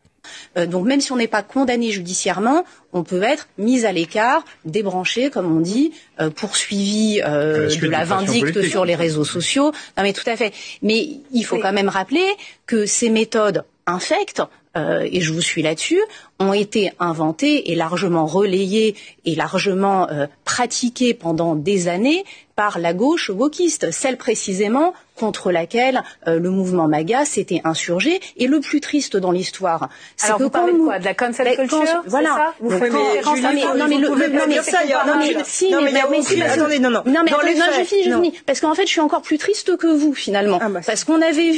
S12: Donc même si on n'est pas condamné judiciairement, on peut être mis à l'écart, débranché, comme on dit, poursuivi de la vindicte sur les réseaux sociaux. Non mais tout à fait. Mais il faut quand même rappeler que ces méthodes infectes, et je vous suis là-dessus, ont été inventées et largement relayées et largement pratiquées pendant des années par la gauche wokiste, celle précisément contre laquelle le mouvement MAGA s'était insurgé. Et le plus triste dans l'histoire, c'est que
S13: vous parlez de quoi, de la cancel culture,
S12: voilà.
S13: Ça vous faites référence à
S12: je finis. Parce qu'en fait, je suis encore plus triste que vous finalement, parce qu'on avait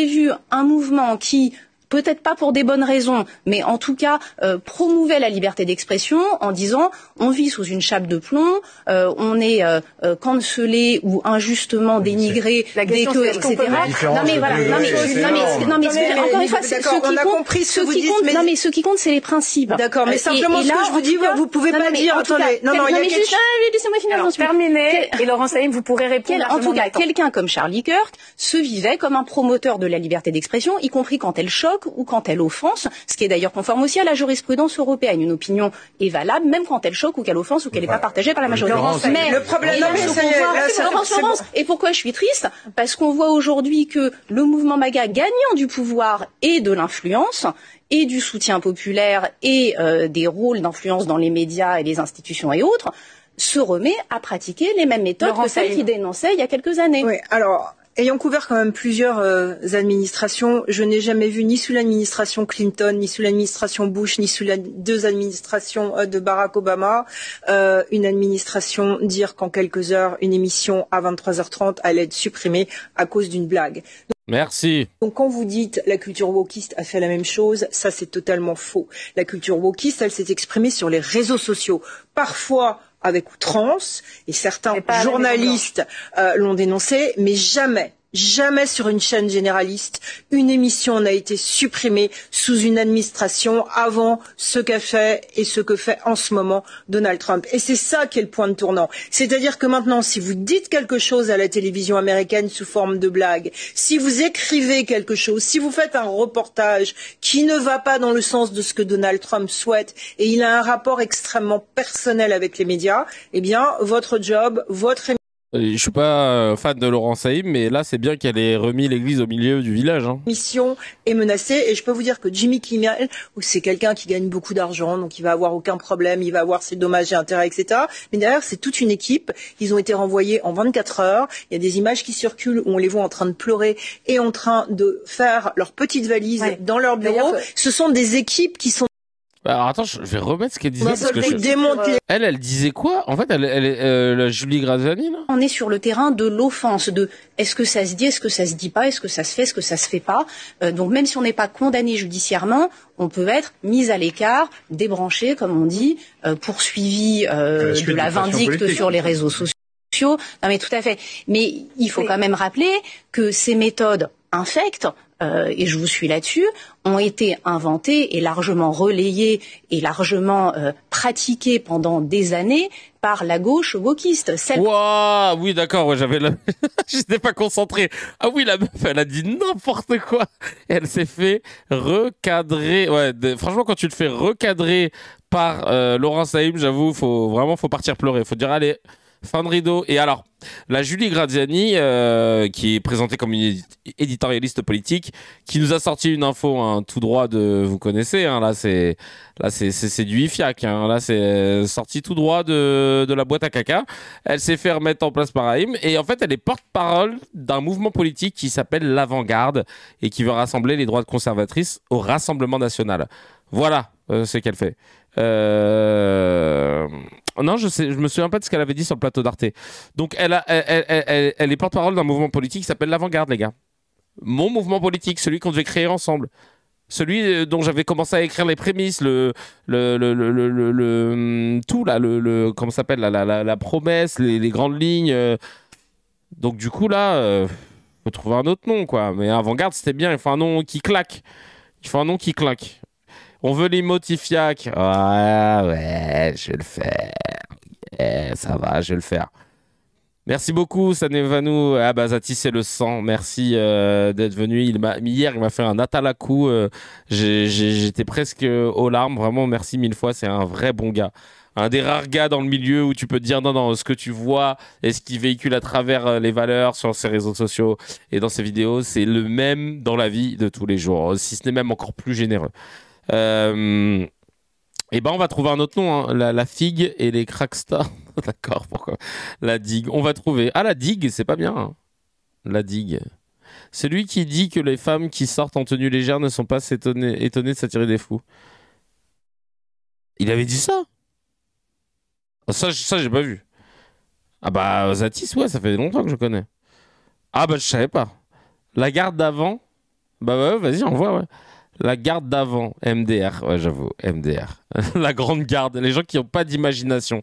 S12: vu un mouvement qui, peut-être pas pour des bonnes raisons, mais en tout cas promouvait la liberté d'expression en disant on vit sous une chape de plomb, on est cancelé ou injustement dénigré,
S13: la question, c'est
S12: etc.
S13: Non mais voilà,
S12: encore une fois, ce qui compte, c'est les principes.
S13: D'accord, mais simplement ce que je vous dis, vous pouvez pas dire. Attendez, non, il y a
S12: laissez-moi finir.
S13: Terminé. Et Laurent Saïm, vous pourrez répondre.
S12: En tout cas, quelqu'un comme Charlie Kirk se vivait comme un promoteur de la liberté d'expression, y compris quand elle choque ou quand elle offense, ce qui est d'ailleurs conforme aussi à la jurisprudence européenne. Une opinion est valable même quand elle choque ou qu'elle offense ou qu'elle n'est pas partagée par la majorité.
S13: Mais le problème,
S12: et pourquoi je suis triste? Parce qu'on voit aujourd'hui que le mouvement MAGA, gagnant du pouvoir et de l'influence et du soutien populaire et des rôles d'influence dans les médias et les institutions et autres, se remet à pratiquer les mêmes méthodes que celles qu'il dénonçait il y a quelques années.
S13: Oui, alors, ayant couvert quand même plusieurs administrations, je n'ai jamais vu ni sous l'administration Clinton, ni sous l'administration Bush, ni sous les deux administrations de Barack Obama, une administration dire qu'en quelques heures, une émission à 23h30 allait être supprimée à cause d'une blague.
S1: Merci.
S13: Donc quand vous dites la culture wokiste a fait la même chose, ça c'est totalement faux. La culture wokiste, elle s'est exprimée sur les réseaux sociaux, parfois avec outrance, et certains journalistes l'ont dénoncé, mais jamais jamais sur une chaîne généraliste, une émission n'a été supprimée sous une administration avant ce qu'a fait et ce que fait en ce moment Donald Trump. Et c'est ça qui est le point de tournant. C'est-à-dire que maintenant, si vous dites quelque chose à la télévision américaine sous forme de blague, si vous écrivez quelque chose, si vous faites un reportage qui ne va pas dans le sens de ce que Donald Trump souhaite, et il a un rapport extrêmement personnel avec les médias, eh bien, votre job, votre
S1: je suis pas fan de Laurence Saïm, mais là, c'est bien qu'elle ait remis l'église au milieu du village.
S13: Mission est menacée, et je peux vous dire que Jimmy Kimmel, c'est quelqu'un qui gagne beaucoup d'argent, donc il va avoir aucun problème, il va avoir ses dommages et intérêts, etc. Mais derrière, c'est toute une équipe. Ils ont été renvoyés en 24 heures. Il y a des images qui circulent où on les voit en train de pleurer et en train de faire leur petite valise dans leur bureau. Ce sont des équipes qui sont...
S1: Alors attends, je vais remettre ce qu'elle disait. Parce que elle disait quoi? En fait, la Julie Graziani, là.
S12: On est sur le terrain de l'offense, de est-ce que ça se dit, est-ce que ça se dit pas, est-ce que ça se fait, est-ce que ça se fait pas. Donc même si on n'est pas condamné judiciairement, on peut être mis à l'écart, débranché, comme on dit, poursuivi de la vindicte sur les réseaux sociaux. Non mais tout à fait. Mais il faut quand même rappeler que ces méthodes infectes, et je vous suis là-dessus, ont été inventées et largement relayées et largement pratiquées pendant des années par la gauche wokiste.
S1: Wow, oui, d'accord, ouais, j'étais pas concentré. Ah oui, la meuf, elle a dit n'importe quoi. Elle s'est fait recadrer. Ouais, franchement, quand tu te fais recadrer par Laurence Saïm, j'avoue, faut partir pleurer. Faut dire, allez, fin de rideau. Et alors, la Julie Graziani, qui est présentée comme une éditorialiste politique, qui nous a sorti une info tout droit de... Vous connaissez, là, c'est du IFIAC. Là, c'est sorti tout droit de la boîte à caca. Elle s'est fait remettre en place par Haïm. Et en fait, elle est porte-parole d'un mouvement politique qui s'appelle l'Avant-Garde et qui veut rassembler les droites conservatrices au Rassemblement national. Voilà ce qu'elle fait. Non, je me souviens pas de ce qu'elle avait dit sur le plateau d'Arte. Donc, elle est porte-parole d'un mouvement politique qui s'appelle l'Avant-Garde, les gars. Mon mouvement politique, celui qu'on devait créer ensemble. Celui dont j'avais commencé à écrire les prémices, comment ça s'appelle, la promesse, les grandes lignes. Donc, du coup, là, faut trouver un autre nom, quoi. Mais Avant-Garde, c'était bien. Il faut un nom qui claque. On veut l'imotifiac. Ouais, je vais le faire. Yeah, ça va, je vais le faire. Merci beaucoup, Sanevanou. Ah bah Zati, c'est le sang. Merci d'être venu. Hier, il m'a fait un atalakou. J'étais presque aux larmes. Vraiment, merci 1000 fois. C'est un vrai bon gars. Un des rares gars dans le milieu où tu peux te dire non, ce que tu vois et ce qu'il véhicule à travers les valeurs sur ses réseaux sociaux et dans ses vidéos, c'est le même dans la vie de tous les jours. Si ce n'est même encore plus généreux. Et ben on va trouver un autre nom, la figue et les crackstars. D'accord, pourquoi la digue, on va trouver. Ah, la digue, c'est pas bien. La digue. Celui qui dit que les femmes qui sortent en tenue légère ne sont pas étonnées de s'attirer des fous. Il avait dit ça? Ça j'ai pas vu. Ah bah Zatis, ouais, ça fait longtemps que je connais. Ah bah je savais pas. La garde d'avant. Bah ouais, vas-y, envoie, ouais. La garde d'avant, MDR, ouais, j'avoue, MDR. La grande garde, les gens qui n'ont pas d'imagination.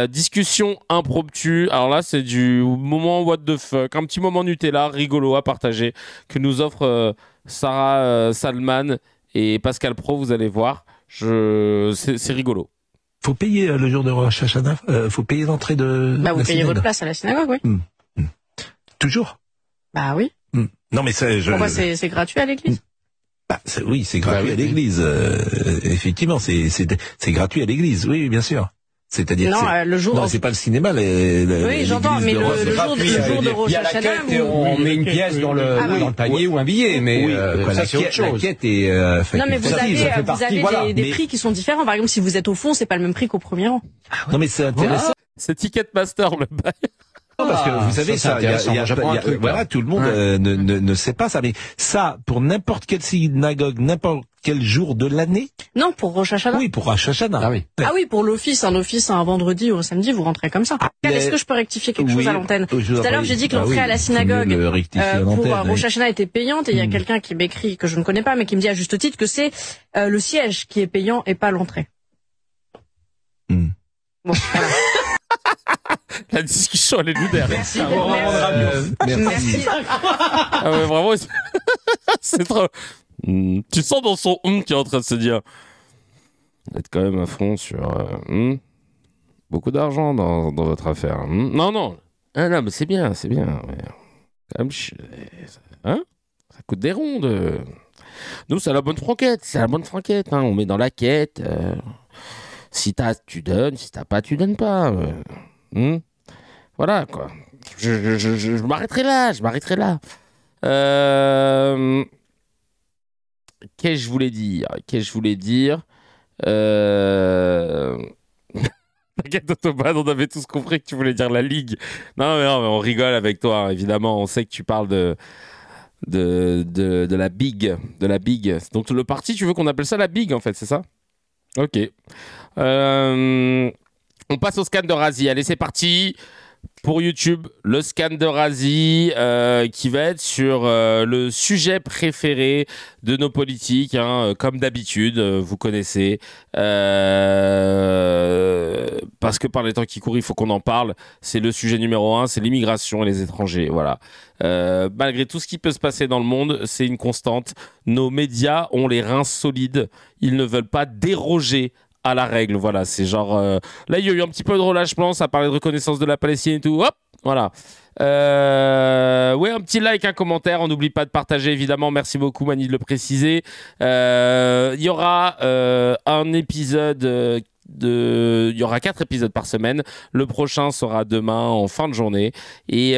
S1: Discussion impromptue. Alors là, c'est du moment what the fuck, un petit moment Nutella rigolo à partager que nous offre Sarah Salman et Pascal Pro. Vous allez voir, c'est rigolo.
S14: Faut payer le jour de Rosh Hashanah. Faut payer l'entrée de.
S12: Bah vous payez votre place à la synagogue, oui.
S14: Toujours.
S12: Bah oui.
S14: Non mais ça.
S12: Pourquoi c'est gratuit à l'église?
S14: Bah, oui, c'est gratuit à l'église. Effectivement, c'est gratuit à l'église. Oui, bien sûr. C'est-à-dire
S12: le jour.
S14: Non, c'est pas le cinéma.
S12: Oui, j'entends, mais le jour de Rosh Hashanah,
S15: on met une pièce dans le panier ou un billet, mais ça c'est autre chose.
S14: La quête est.
S12: Non, mais vous avez des prix qui sont différents. Par exemple, si vous êtes au fond, c'est pas le même prix qu'au premier rang.
S14: Non, mais c'est intéressant.
S1: C'est Ticketmaster le bail.
S14: Non, parce que vous savez ça, voilà, tout le monde ne sait pas ça, mais ça pour n'importe quelle synagogue, n'importe quel jour de l'année.
S12: Non, pour Rosh Hashanah.
S14: Oui, pour Rosh Hashanah.
S12: Ah oui. Ah oui, pour l'office, un vendredi ou un samedi, vous rentrez comme ça. Est-ce que je peux rectifier quelque chose à l'antenne? Tout à l'heure, j'ai dit que l'entrée à la synagogue pour Rosh Hashanah était payante, et il y a quelqu'un qui m'écrit que je ne connais pas, mais qui me dit à juste titre que c'est le siège qui est payant et pas l'entrée. Bon, voilà.
S1: La discussion, elle est lunaire.
S15: Merci.
S14: Merci.
S1: Ah ouais, vraiment, c'est trop... Tu sens dans son qui est en train de se dire... Vous êtes quand même à fond sur... beaucoup d'argent dans votre affaire. Non, non. Ah, non, mais c'est bien. Mais... Quand même, hein, ça coûte des rondes. Nous, c'est la bonne franquette. Hein. On met dans la quête. Si t'as, tu donnes. Si t'as pas, tu donnes pas. Voilà, quoi. Je m'arrêterai là. Qu'est-ce que je voulais dire T'inquiète, Autobahn, on avait tous compris que tu voulais dire la Ligue. Non, mais on rigole avec toi, évidemment. On sait que tu parles de la Big. Donc le parti, tu veux qu'on appelle ça la Big, en fait, c'est ça? Ok. On passe au scan de Razi. Allez, c'est parti. Pour YouTube, le scan de Razi qui va être sur le sujet préféré de nos politiques, hein, comme d'habitude, vous connaissez. Parce que par les temps qui courent, il faut qu'on en parle. C'est le sujet numéro 1, c'est l'immigration et les étrangers. Voilà. Malgré tout ce qui peut se passer dans le monde, c'est une constante. Nos médias ont les reins solides. Ils ne veulent pas déroger à la règle, voilà, c'est genre... Là, il y a eu un petit peu de relâchement, ça parlait de reconnaissance de la Palestine et tout, hop, voilà. Ouais, un petit like, un commentaire, on n'oublie pas de partager, évidemment, merci beaucoup, Mani, de le préciser. Il y aura un épisode... Il y aura 4 épisodes par semaine. Le prochain sera demain en fin de journée. Et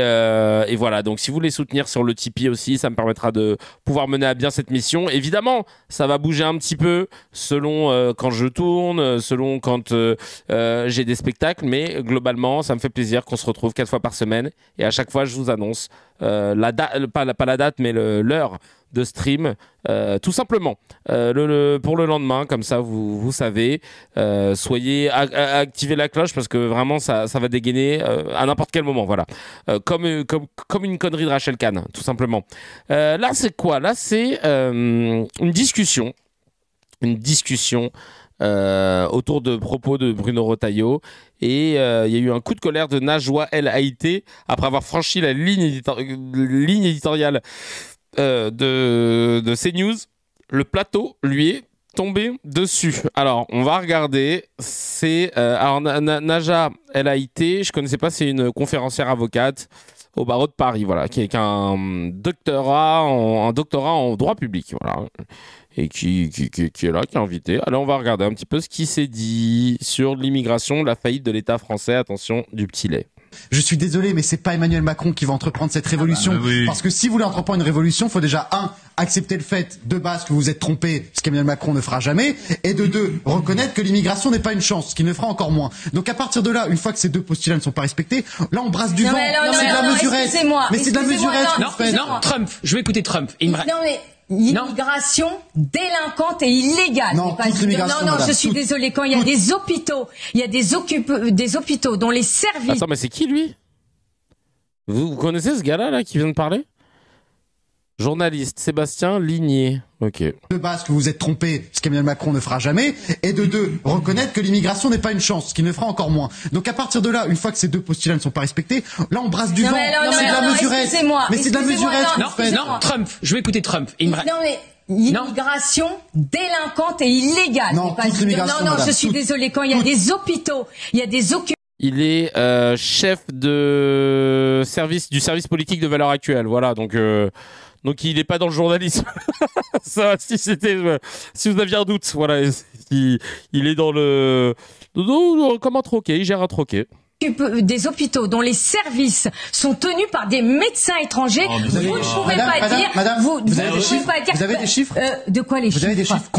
S1: voilà. Donc, si vous voulez soutenir sur le Tipeee aussi, ça me permettra de pouvoir mener à bien cette mission. Évidemment, ça va bouger un petit peu selon quand je tourne, selon quand j'ai des spectacles. Mais globalement, ça me fait plaisir qu'on se retrouve 4 fois par semaine. Et à chaque fois, je vous annonce la date, pas la date, mais l'heure de stream, tout simplement pour le lendemain, comme ça vous savez. Soyez activez la cloche parce que vraiment ça va dégainer à n'importe quel moment, voilà. Comme une connerie de Rachel Kahn, tout simplement. Là c'est quoi? Là c'est une discussion autour de propos de Bruno Retailleau, et il y a eu un coup de colère de Najwa El Haïté après avoir franchi la ligne éditoriale de CNews. Le plateau lui est tombé dessus. Alors on va regarder. C'est alors Najwa El Haïté, je connaissais pas, c'est une conférencière avocate au barreau de Paris, voilà, qui a un doctorat en droit public, voilà, et qui est là, qui est invité. Alors on va regarder un petit peu ce qui s'est dit sur l'immigration, la faillite de l'État français. Attention, du petit lait.
S16: Je suis désolé, mais c'est pas Emmanuel Macron qui va entreprendre cette révolution. Oui. Parce que si vous voulez entreprendre une révolution, il faut déjà, 1, accepter le fait de base que vous êtes trompé, ce qu'Emmanuel Macron ne fera jamais, et de 2, reconnaître que l'immigration n'est pas une chance, ce qu'il ne fera encore moins. Donc à partir de là, une fois que ces 2 postulats ne sont pas respectés, là on brasse du vent. C'est de la mesurette. Mais c'est de la mesurette que vous faites.
S15: Non, Trump. Je vais écouter Trump.
S17: L'immigration délinquante et illégale.
S16: Non,
S17: je suis désolée. Quand il y a des hôpitaux, des hôpitaux dont les services...
S1: Attends, mais c'est qui lui? Vous connaissez ce gars-là là, qui vient de parler? Journaliste, Sébastien Ligné. Ok.
S16: De base que vous êtes trompé, ce qu'Emmanuel Macron ne fera jamais, et de 2, reconnaître que l'immigration n'est pas une chance, ce qu'il ne fera encore moins. Donc à partir de là, une fois que ces 2 postulats ne sont pas respectés, là on brasse du vent. C'est de la mesurette. Mais c'est de la mesurette que vous faites.
S15: Non, Trump. Je vais écouter Trump.
S17: L'immigration délinquante et illégale.
S16: Non,
S17: je suis désolée. Quand il y a des hôpitaux,
S1: Il est chef du service politique de Valeurs Actuelles. Voilà, donc il n'est pas dans le journalisme. Ça, si vous aviez un doute, voilà, il est dans le comme un troquet, il gère un troquet.
S17: Des hôpitaux dont les services sont tenus par des médecins étrangers. Vous ne pouvez pas dire.
S16: Vous avez des chiffres?
S17: De quoi les chiffres?
S16: Vous avez des chiffres?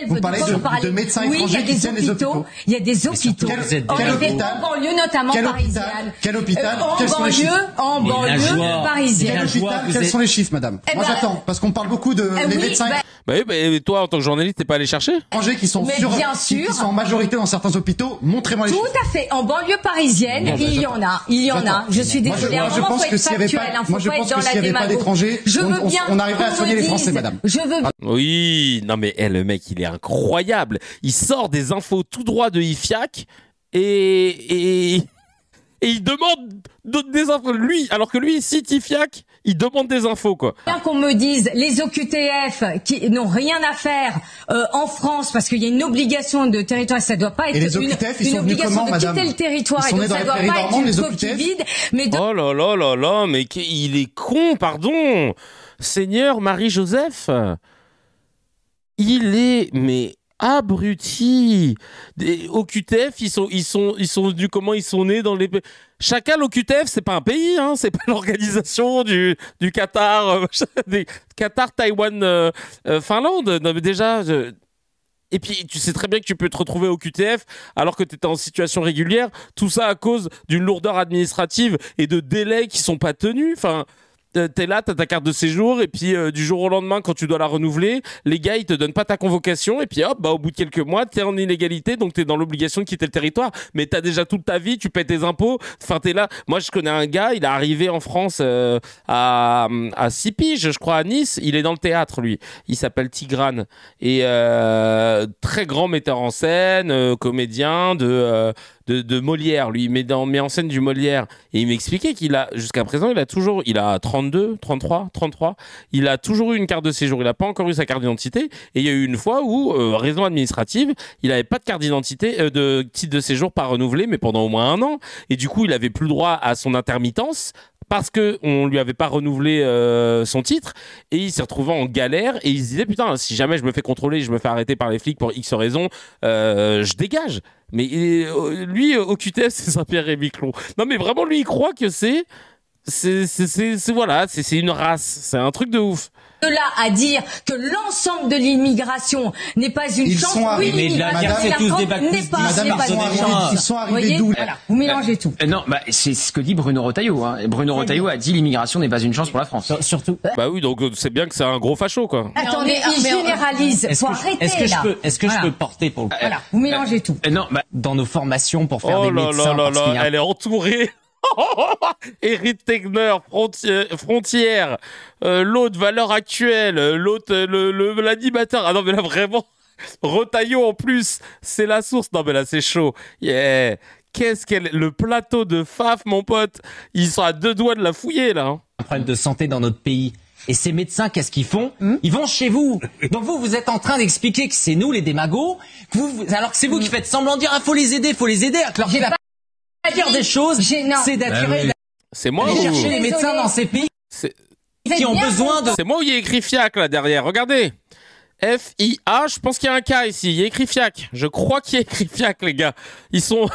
S16: Vous parlez de médecins étrangers qui tiennent les hôpitaux.
S17: Il y a des hôpitaux. En banlieue, notamment parisienne.
S16: Quel hôpital? Quels sont les chiffres?
S17: En banlieue parisienne.
S16: Quels sont les chiffres, madame? Moi j'attends, parce qu'on parle beaucoup de les médecins.
S1: Mais toi, en tant que journaliste, t'es pas allé chercher?
S16: Étrangers qui sont en majorité dans certains hôpitaux. Montrez-moi les chiffres.
S17: Tout à fait. En banlieue parisienne, il y en a. Je suis désolée.
S16: Moi, je pense que s'il n'y avait pas d'étrangers, on arriverait à soigner les Français, madame.
S1: Oui, non mais le mec, il est incroyable. Il sort des infos tout droit de IFIAC et et il demande des infos. Lui, alors que lui, si Tifiac, il demande des infos, quoi.
S17: Bien qu'on me dise, les OQTF qui n'ont rien à faire en France, parce qu'il y a une obligation de territoire, ça doit pas être une obligation de quitter le territoire, et donc ça doit pas être une coquille vide. Mais
S1: Oh là là là là, mais il est con, pardon. Seigneur Marie-Joseph, il est, mais abruti. OQTF, ils sont venus comment, ils sont nés dans les... Chacun, l'OQTF, c'est pas un pays, hein, c'est pas l'organisation du Qatar, Qatar, Taïwan, Finlande. Non, mais déjà... Et puis, tu sais très bien que tu peux te retrouver au QTF alors que tu étais en situation régulière. Tout ça à cause d'une lourdeur administrative et de délais qui sont pas tenus. Enfin... T'es là, t'as ta carte de séjour, et puis du jour au lendemain, quand tu dois la renouveler, les gars, ils te donnent pas ta convocation, et puis hop, bah, au bout de quelques mois, t'es en illégalité, donc t'es dans l'obligation de quitter le territoire. Mais t'as déjà toute ta vie, tu paies tes impôts, enfin, t'es là. Moi, je connais un gars, il est arrivé en France à 6 piges, je crois, à Nice. Il est dans le théâtre, lui. Il s'appelle Tigrane. Et très grand metteur en scène, comédien de Molière, lui, il met en scène du Molière. Et il m'expliquait jusqu'à présent, il a 32, 33, il a toujours eu une carte de séjour, il n'a pas encore eu sa carte d'identité. Et il y a eu une fois où, raison administrative, il n'avait pas de carte d'identité, de titre de séjour pas renouvelé, mais pendant au moins 1 an. Et du coup, il avait plus le droit à son intermittence, parce qu'on lui avait pas renouvelé son titre, et il s'est retrouvé en galère, et il se disait putain, si jamais je me fais contrôler, je me fais arrêter par les flics pour X raison, je dégage. Mais lui, au QTF, c'est Saint-Pierre-et-Miquelon. Non mais vraiment, lui, il croit que c'est une race, c'est un truc de ouf.
S17: De là à dire que l'ensemble de l'immigration n'est pas une chance, oui, l'immigration n'est pas
S16: ils sont arrivés d'où?
S17: Voilà, vous mélangez tout.
S18: Non, bah, c'est ce que dit Bruno Retailleau. Hein. Bruno Retailleau a dit l'immigration n'est pas une chance pour la France.
S15: Surtout.
S1: Bah oui, donc c'est bien que c'est un gros facho, quoi.
S17: Attendez, il généralise. Faut arrêter là.
S15: Est-ce que je peux porter pour le...
S17: Voilà, vous mélangez tout.
S18: Non, bah,
S15: dans nos formations pour faire des médecins.
S1: Elle est entourée. Eric Tegner, Frontière, l'autre Valeurs Actuelles, l'autre l'animateur. Ah non mais là vraiment, Retailleau en plus, c'est la source. Non mais là c'est chaud. Yeah. Le plateau de Faf, mon pote, ils sont à 2 doigts de la fouiller là.
S15: Un problème de santé dans notre pays. Et ces médecins, qu'est-ce qu'ils font? Ils vont chez vous. Donc vous êtes en train d'expliquer que c'est nous les démagos, alors que c'est vous qui faites semblant de dire faut les aider, alors que la pire des choses, c'est d'attirer.
S1: C'est moi
S15: ou chercher les médecins dans ces pays qui ont besoin de.
S1: C'est moi où il y a écrit FIAC là derrière. Regardez. FIA, je pense qu'il y a un K ici. Il y a écrit FIAC. Je crois qu'il y a écrit FIAC, les gars. Ils sont.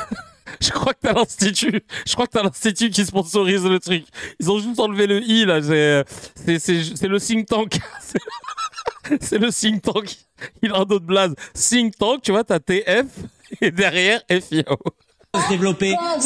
S1: Je crois que t'as l'Institut. Je crois que t'as l'Institut qui sponsorise le truc. Ils ont juste enlevé le I là. C'est le think tank. C'est le think tank. Il a un autre blaze. Think tank, tu vois, t'as TF et derrière FIO.
S15: Se développer. Non,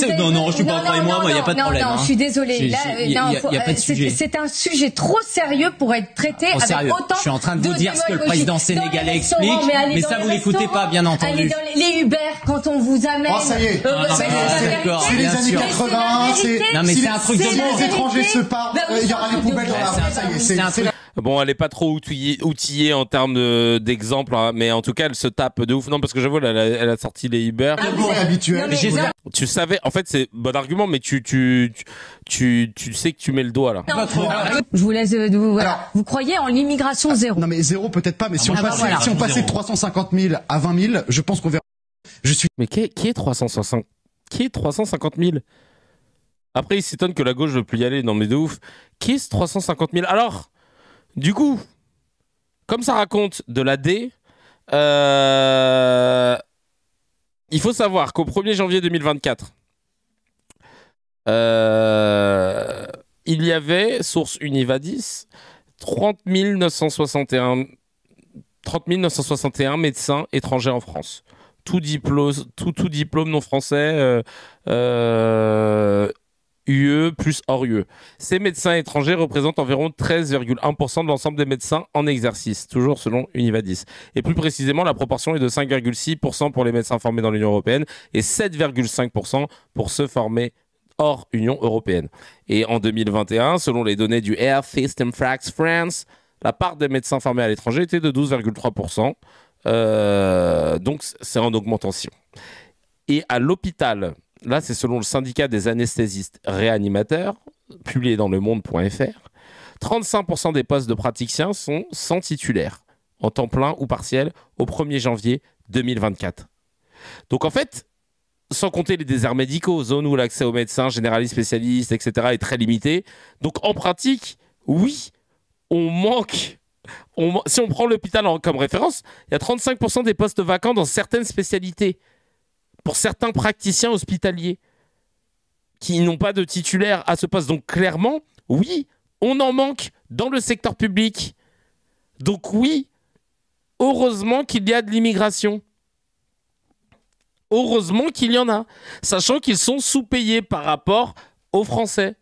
S15: je suis pas encore moi, il n'y a pas de problème.
S17: Non, je suis désolée.
S15: Il n'y a pas de sujet.
S17: C'est un sujet trop sérieux pour être traité avec
S15: sérieux.
S17: autant.
S15: Je suis en train de vous dire ce que le président sénégalais explique, mais ça vous l'écoutez pas, bien entendu.
S17: Allez dans les Uber quand on vous amène.
S16: Oh, ça y est.
S15: C'est
S16: les années 80.
S15: Non, mais c'est un truc de
S16: monde. Si les étrangers se parlent, il y aura les poubelles dans la rue. Ça y est,
S1: Bon, elle est pas trop outillée en termes d'exemples, hein, mais en tout cas, elle se tape de ouf. Non, parce que j'avoue, elle a sorti les Uber. Tu savais, en fait, c'est bon argument, mais tu sais que tu mets le doigt là.
S17: Je vous laisse. Vous croyez en l'immigration zéro?
S16: Non, mais zéro peut-être pas, mais si on passait de 350 000 à 20 000, je pense qu'on verra.
S1: Mais qui est 350 000? Après, il s'étonne que la gauche ne veut plus y aller. Non, mais de ouf. Qui est ce 350 000? Alors. Du coup, comme ça raconte de la D, il faut savoir qu'au 1er janvier 2024, il y avait, source Univadis, 30 961 médecins étrangers en France. Tout diplôme non français, UE plus hors UE. Ces médecins étrangers représentent environ 13,1% de l'ensemble des médecins en exercice, toujours selon Univadis. Et plus précisément, la proportion est de 5,6% pour les médecins formés dans l'Union européenne et 7,5% pour ceux formés hors Union européenne. Et en 2021, selon les données du Health System Facts France, la part des médecins formés à l'étranger était de 12,3%. Donc c'est en augmentation. Et à l'hôpital, là c'est selon le syndicat des anesthésistes réanimateurs, publié dans lemonde.fr, 35% des postes de praticiens sont sans titulaire, en temps plein ou partiel, au 1er janvier 2024. Donc en fait, sans compter les déserts médicaux, zones où l'accès aux médecins, généralistes, spécialistes, etc. est très limité. Donc en pratique, oui, on manque. Si on prend l'hôpital comme référence, il y a 35% des postes vacants dans certaines spécialités. Pour certains praticiens hospitaliers qui n'ont pas de titulaire à ce poste. Donc clairement, oui, on en manque dans le secteur public. Donc oui, heureusement qu'il y a de l'immigration. Heureusement qu'il y en a, sachant qu'ils sont sous-payés par rapport aux Français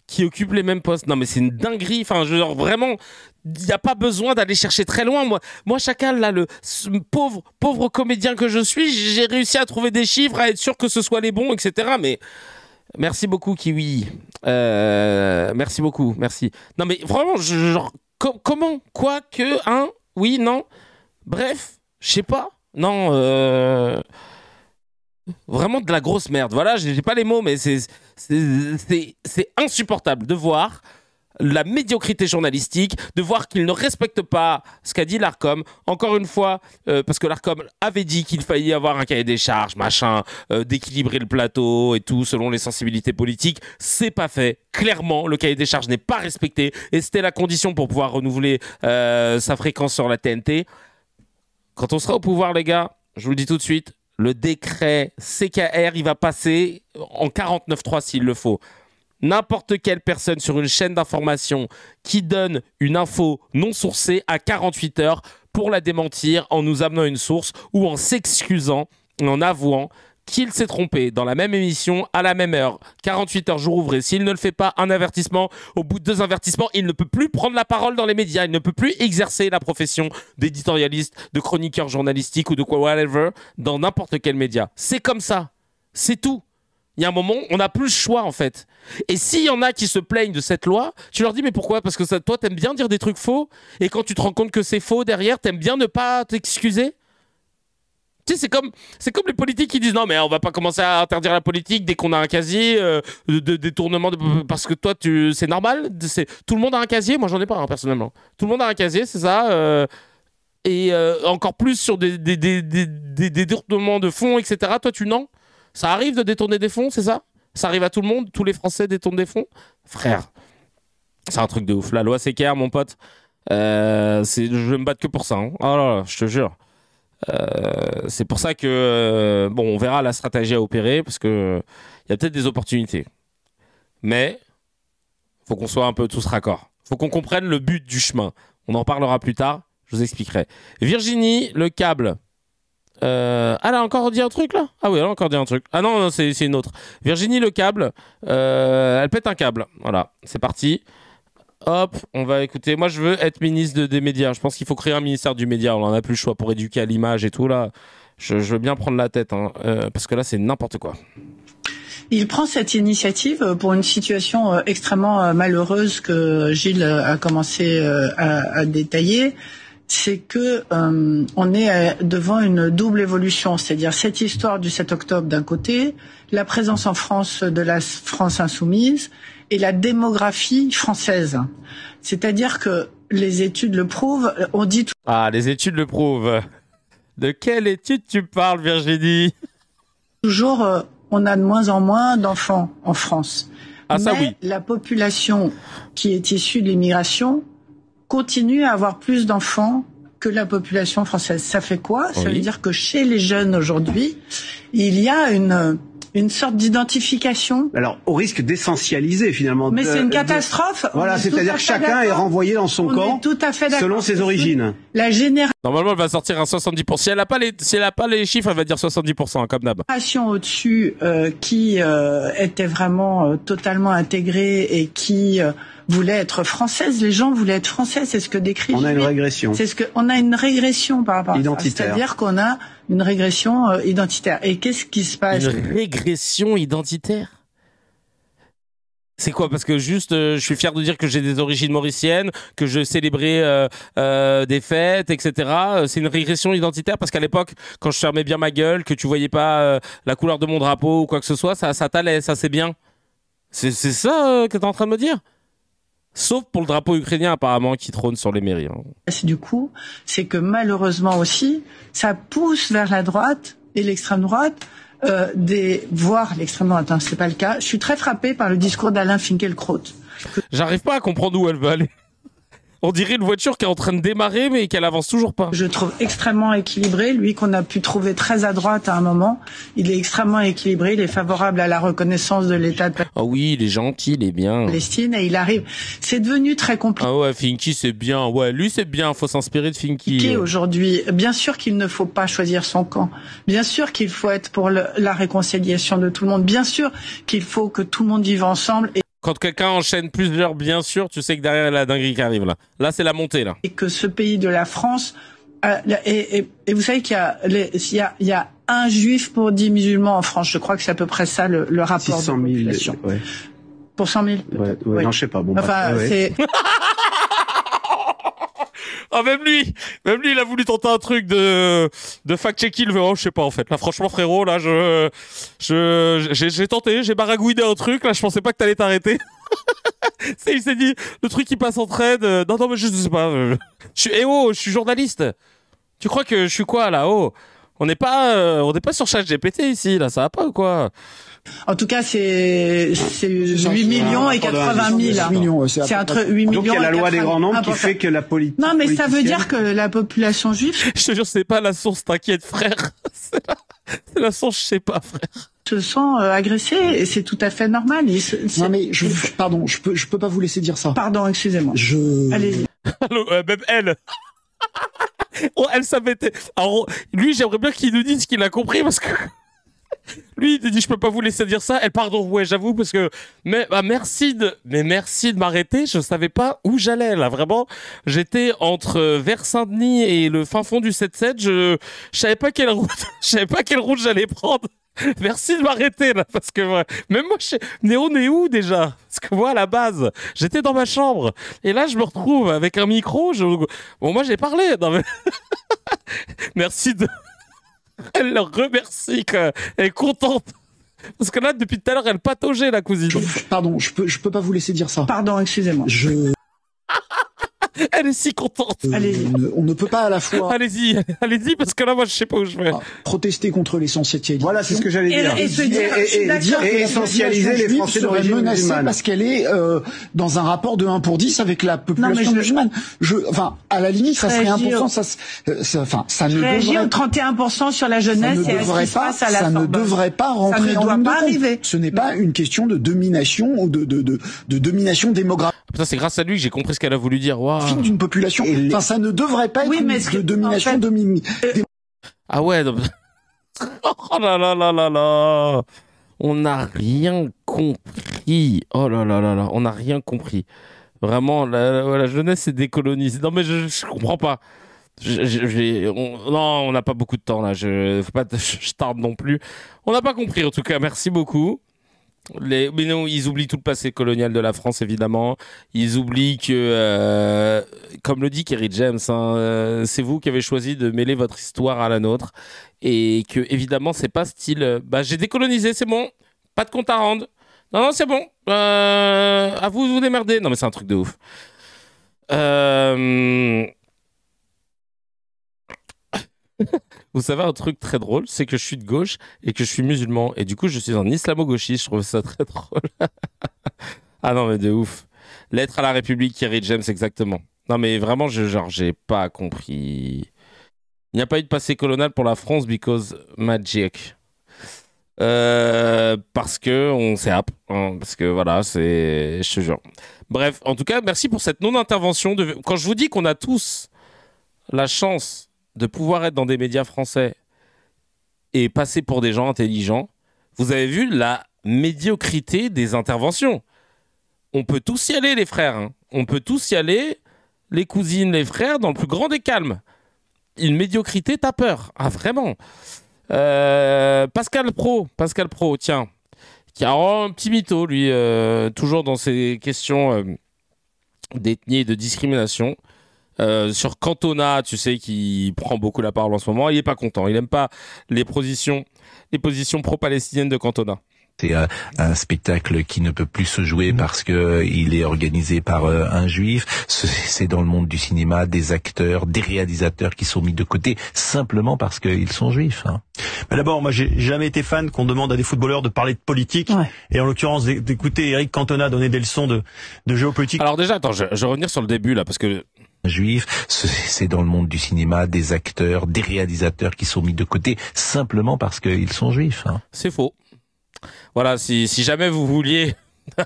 S1: qui occupent les mêmes postes. Non mais c'est une dinguerie, enfin genre vraiment, il n'y a pas besoin d'aller chercher très loin. Moi Chacal, là, le pauvre comédien que je suis, j'ai réussi à trouver des chiffres, à être sûr que ce soit les bons, etc. Mais merci beaucoup Kiwi, merci beaucoup, merci. Non mais vraiment, genre, comment, quoi, que, hein, oui, non, bref, je sais pas, non, vraiment de la grosse merde. Voilà, j'ai pas les mots, mais c'est insupportable de voir la médiocrité journalistique, de voir qu'ils ne respectent pas ce qu'a dit l'Arcom. Encore une fois, parce que l'Arcom avait dit qu'il fallait avoir un cahier des charges, machin, d'équilibrer le plateau et tout, selon les sensibilités politiques. C'est pas fait. Clairement, le cahier des charges n'est pas respecté et c'était la condition pour pouvoir renouveler sa fréquence sur la TNT. Quand on sera au pouvoir, les gars, je vous le dis tout de suite, le décret CKR, il va passer en 49.3 s'il le faut. N'importe quelle personne sur une chaîne d'information qui donne une info non sourcée à 48 heures pour la démentir en nous amenant une source ou en s'excusant et en avouant qu'il s'est trompé dans la même émission à la même heure, 48 heures jour ouvré. S'il ne le fait pas, un avertissement. Au bout de 2 avertissements, il ne peut plus prendre la parole dans les médias. Il ne peut plus exercer la profession d'éditorialiste, de chroniqueur journalistique ou de quoi, whatever, dans n'importe quel média. C'est comme ça. C'est tout. Il y a un moment, on n'a plus le choix, en fait. Et s'il y en a qui se plaignent de cette loi, tu leur dis, mais pourquoi? Parce que ça, toi, t'aimes bien dire des trucs faux, et quand tu te rends compte que c'est faux derrière, t'aimes bien ne pas t'excuser. Tu sais, c'est comme les politiques qui disent, non, mais on va pas commencer à interdire la politique dès qu'on a un casier de détournement, parce que toi, c'est normal. Tout le monde a un casier, moi, j'en ai pas, hein, personnellement. Tout le monde a un casier, c'est ça. Et encore plus sur des détournements de fonds, etc. Toi, non? Ça arrive de détourner des fonds, c'est ça? Ça arrive à tout le monde? Tous les Français détournent des fonds? Frère, c'est un truc de ouf. La loi CKR, mon pote, je vais me battre que pour ça. Hein. Oh là là, je te jure. C'est pour ça que, bon, on verra la stratégie à opérer, parce que il y a peut-être des opportunités. Mais faut qu'on soit un peu tous raccords. Faut qu'on comprenne le but du chemin. On en parlera plus tard, je vous expliquerai. Virginie, le câble. Elle a encore dit un truc là? Ah oui, elle a encore dit un truc. Ah non, c'est une autre. Virginie le câble, elle pète un câble. Voilà, c'est parti. Hop, on va écouter. Moi, je veux être ministre des médias. Je pense qu'il faut créer un ministère du média. On en a plus le choix pour éduquer à l'image et tout là. Je veux bien prendre la tête, hein, parce que là, c'est n'importe quoi.
S19: Il prend cette initiative pour une situation extrêmement malheureuse que Gilles a commencé à détailler. C'est que on est devant une double évolution, c'est-à-dire cette histoire du 7 octobre d'un côté, la présence en France de la France insoumise et la démographie française. C'est-à-dire que les études le prouvent, on dit...
S1: Ah, les études le prouvent. De quelle étude tu parles, Virginie?
S19: Toujours, on a de moins en moins d'enfants en France.
S1: Ah, ça oui.
S19: La population qui est issue de l'immigration continue à avoir plus d'enfants que la population française. Ça fait quoi? Oui. Ça veut dire que chez les jeunes aujourd'hui, il y a une sorte d'identification.
S20: Alors, au risque d'essentialiser finalement.
S19: Mais c'est une catastrophe.
S20: Voilà, c'est-à-dire que chacun est renvoyé dans son camp selon ses origines.
S19: La génération.
S1: Normalement, elle va sortir un 70%. Si elle a pas les chiffres, elle va dire 70%, comme d'hab.
S19: La génération au-dessus qui était vraiment totalement intégrée et qui voulait être française. Les gens voulaient être français. C'est ce que décrit.
S20: On a une régression.
S19: On a une régression par rapport à ça.
S20: Identitaire.
S19: C'est-à-dire qu'on a une régression identitaire. Et qu'est-ce qui se passe?
S1: Une régression identitaire? C'est quoi? Parce que juste, je suis fier de dire que j'ai des origines mauriciennes, que je célébrais des fêtes, etc. C'est une régression identitaire parce qu'à l'époque, quand je fermais bien ma gueule, que tu voyais pas la couleur de mon drapeau ou quoi que ce soit, ça t'allait, ça c'est bien. C'est ça que t'es en train de me dire? Sauf pour le drapeau ukrainien apparemment qui trône sur les mairies.
S19: Du coup, c'est que malheureusement aussi, ça pousse vers la droite et l'extrême droite. Voire l'extrême droite, c'est pas le cas. Je suis très frappée par le discours d'Alain Finkielkraut.
S1: J'arrive pas à comprendre où elle veut aller. On dirait une voiture qui est en train de démarrer mais qu'elle avance toujours pas.
S19: Je trouve extrêmement équilibré. Lui qu'on a pu trouver très à droite à un moment, il est extrêmement équilibré. Il est favorable à la reconnaissance de l'État de Palestine.
S1: Ah oui, il est gentil, il est bien.
S19: Et il arrive. C'est devenu très compliqué.
S1: Ah ouais, Finky c'est bien. Ouais, lui c'est bien. Faut s'inspirer de Finky.
S19: Aujourd'hui, bien sûr qu'il ne faut pas choisir son camp. Bien sûr qu'il faut être pour la réconciliation de tout le monde. Bien sûr qu'il faut que tout le monde vive ensemble.
S1: Quand quelqu'un enchaîne plusieurs, bien sûr, tu sais que derrière, il y a la dinguerie qui arrive là. Là, c'est la montée, là.
S19: Et que ce pays de la France, et vous savez qu'il y a un juif pour 10 musulmans en France. Je crois que c'est à peu près ça le rapport
S20: 600 000,
S19: de population.
S20: Ouais.
S19: Pour 100 000
S20: ouais. Non, je sais pas. Bon,
S19: enfin, c'est...
S1: Ah, même lui, il a voulu tenter un truc de fact-checking. Oh, je sais pas, en fait. Là, franchement, frérot, là, j'ai tenté, j'ai baragouiné un truc. Là, je pensais pas que t'allais t'arrêter. Il s'est dit, le truc qui passe en trade. Non, mais je sais pas. Je suis journaliste. Tu crois que je suis quoi, là? Oh, on n'est pas sur ChatGPT ici, là. Ça va pas ou quoi?
S19: En tout cas, c'est 8 millions et 80 000. C'est entre 8 millions.
S20: Donc il y a la loi des grands nombres qui fait que la politique.
S19: Non, mais ça veut dire que la population juive.
S1: Je te jure, c'est pas la source, t'inquiète, frère. C'est la source, je sais pas, frère.
S19: Se sent agressé et c'est tout à fait normal.
S21: Non mais pardon, je peux pas vous laisser dire ça.
S19: Pardon, excusez-moi.
S21: Allez-y.
S1: Même elle. Oh, elle savait. Alors, lui, j'aimerais bien qu'il nous dise qu'il a compris parce que. Lui, il te dit, je peux pas vous laisser dire ça. Elle, pardon, ouais, j'avoue, parce que, merci de m'arrêter. Je savais pas où j'allais, là, vraiment. J'étais entre vers Saint-Denis et le fin fond du 7-7. Je savais pas quelle route j'allais prendre. Merci de m'arrêter, là, parce que, ouais, même moi, on est où, déjà? Parce que moi, à la base, j'étais dans ma chambre. Et là, je me retrouve avec un micro. Bon, moi, j'ai parlé. Non, mais... Merci de... Elle le remercie, elle est contente. Parce que là, depuis tout à l'heure, elle pataugeait, la cousine.
S21: Pardon, je peux pas vous laisser dire ça.
S19: Pardon, excusez-moi.
S1: Elle est si contente.
S21: On ne peut pas à la fois.
S1: Allez-y, parce que là, moi, je sais pas où je vais.
S21: Protester contre l'essentialisation.
S20: Voilà, c'est ce que j'allais dire.
S21: Et essentialiser les Français d'origine musulmane. Parce qu'elle est dans un rapport de 1 pour 10 avec la population musulmane. À la limite, ça serait 1%. Ça ne devrait
S19: pas. 31% sur la jeunesse et
S21: ça ne devrait pas rentrer en ligne de compte. Ce n'est pas une question de domination ou de domination démographique.
S1: Putain, c'est grâce à lui que j'ai compris ce qu'elle a voulu dire. Wow.
S21: D'une population. Ça ne devrait pas être de domination
S1: Ah ouais. Oh là là là là là. On n'a rien compris. Oh là là là là. On n'a rien compris. Vraiment, la jeunesse est décolonisée. Non mais je comprends pas. Non, on n'a pas beaucoup de temps là. Faut pas. Je tarde non plus. On n'a pas compris en tout cas. Merci beaucoup. Mais non, ils oublient tout le passé colonial de la France, évidemment. Ils oublient que, comme le dit Kerry James, c'est vous qui avez choisi de mêler votre histoire à la nôtre. Et que, évidemment, c'est pas style, j'ai décolonisé, c'est bon. Pas de compte à rendre. Non, c'est bon. À vous de vous démerder. Non, mais c'est un truc de ouf. Vous savez un truc très drôle, c'est que je suis de gauche et que je suis musulman. Et du coup, je suis un islamo-gauchiste. Je trouve ça très drôle. Ah non, mais de ouf. Lettre à la République, Kerry James, exactement. Non, mais vraiment, j'ai pas compris. Il n'y a pas eu de passé colonial pour la France because magic. Parce que on s'est app. Parce que voilà, je te jure. Bref, en tout cas, merci pour cette non-intervention. Quand je vous dis qu'on a tous la chance de pouvoir être dans des médias français et passer pour des gens intelligents, vous avez vu la médiocrité des interventions. On peut tous y aller, les frères. Hein. On peut tous y aller, les cousines, les frères, dans le plus grand des calmes. Une médiocrité, t'as peur. Ah, vraiment. Pascal Pro, tiens, qui a un petit mytho, lui, toujours dans ces questions d'ethnie et de discrimination. Sur Cantona, tu sais, qui prend beaucoup la parole en ce moment, il est pas content. Il aime pas les positions pro-palestiniennes de Cantona.
S14: C'est un spectacle qui ne peut plus se jouer parce que il est organisé par un juif. C'est dans le monde du cinéma des acteurs, des réalisateurs qui sont mis de côté simplement parce qu'ils sont juifs. Hein.
S2: Mais d'abord, moi, j'ai jamais été fan qu'on demande à des footballeurs de parler de politique. Ouais. Et en l'occurrence, d'écouter Eric Cantona donner des leçons de géopolitique.
S1: Alors déjà, attends, je vais revenir sur le début là parce que
S14: juif, c'est dans le monde du cinéma des acteurs, des réalisateurs qui sont mis de côté simplement parce qu'ils sont juifs. Hein.
S1: C'est faux. Voilà, si jamais vous vouliez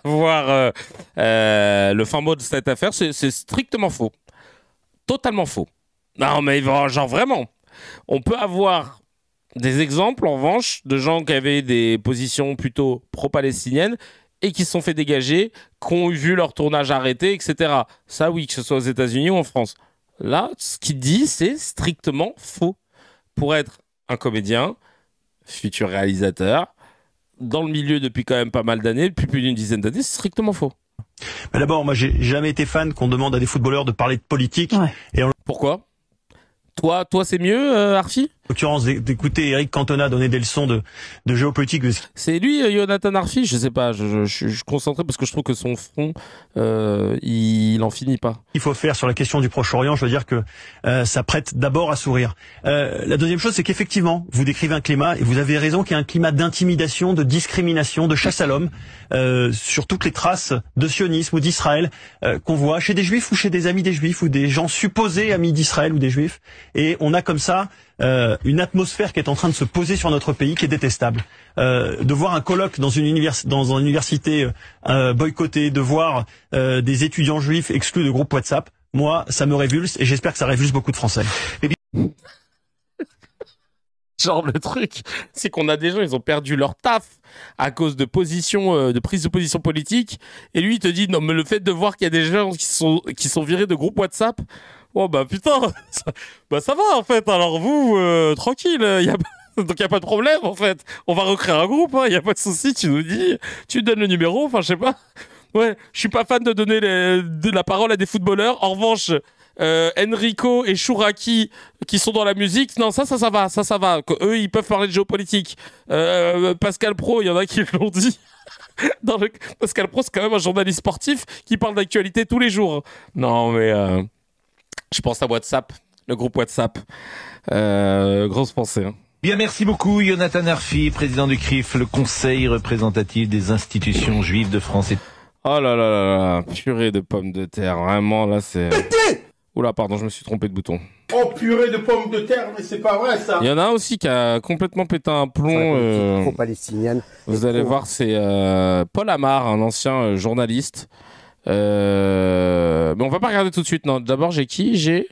S1: avoir le fin mot de cette affaire, c'est strictement faux. Totalement faux. Non mais genre vraiment. On peut avoir des exemples en revanche de gens qui avaient des positions plutôt pro-palestiniennes et qui se sont fait dégager, qui ont vu leur tournage arrêté, etc. Ça oui, que ce soit aux États-Unis ou en France. Là, ce qu'il dit, c'est strictement faux. Pour être un comédien, futur réalisateur, dans le milieu depuis quand même pas mal d'années, depuis plus d'une dizaine d'années, c'est strictement faux.
S2: Mais d'abord, moi, j'ai jamais été fan qu'on demande à des footballeurs de parler de politique. Ouais. Et
S1: pourquoi ? Toi, c'est mieux, Arfi ?
S2: En l'occurrence, d'écouter Eric Cantona donner des leçons de géopolitique.
S1: C'est lui, Jonathan Arfi ? Je sais pas, je suis concentré parce que je trouve que son front, il en finit pas.
S2: Il faut faire sur la question du Proche-Orient, je veux dire que ça prête d'abord à sourire. La deuxième chose, c'est qu'effectivement, vous décrivez un climat, et vous avez raison, qu'il y a un climat d'intimidation, de discrimination, de chasse à l'homme, sur toutes les traces de sionisme ou d'Israël qu'on voit chez des juifs ou chez des amis des juifs ou des gens supposés amis d'Israël ou des juifs. Et on a comme ça une atmosphère qui est en train de se poser sur notre pays qui est détestable. De voir un colloque dans une université boycottée, de voir des étudiants juifs exclus de groupes WhatsApp, moi, ça me révulse et j'espère que ça révulse beaucoup de Français.
S1: Genre, le truc, c'est qu'on a des gens, ils ont perdu leur taf à cause de positions, de prise de position politique. Et lui, il te dit, non, mais le fait de voir qu'il y a des gens qui sont virés de groupes WhatsApp, oh bah putain, ça va en fait. Alors vous, tranquille, donc il n'y a pas de problème en fait. On va recréer un groupe, il n'y a pas de souci. Tu nous dis, tu donnes le numéro, enfin je sais pas. Ouais, je suis pas fan de donner de la parole à des footballeurs. En revanche, Enrico et Chouraki qui sont dans la musique, non, ça va. Eux, ils peuvent parler de géopolitique. Pascal Pro, il y en a qui l'ont dit. Pascal Pro, c'est quand même un journaliste sportif qui parle d'actualité tous les jours. Non, mais je pense à WhatsApp, le groupe WhatsApp. Grosse pensée. Hein.
S14: Bien, merci beaucoup, Jonathan Arfi, président du CRIF, le Conseil représentatif des institutions juives de France.
S1: Oh là là là là, purée de pommes de terre, vraiment, là, c'est... Oula, pardon, je me suis trompé de bouton.
S22: Oh, purée de pommes de terre, mais c'est pas vrai, ça.
S1: Il y en a aussi qui a complètement pété un plomb.
S22: Pro-palestinienne.
S1: Vous allez voir, c'est Paul Amar, un ancien journaliste. Mais on va pas regarder tout de suite, non. D'abord, j'ai qui ?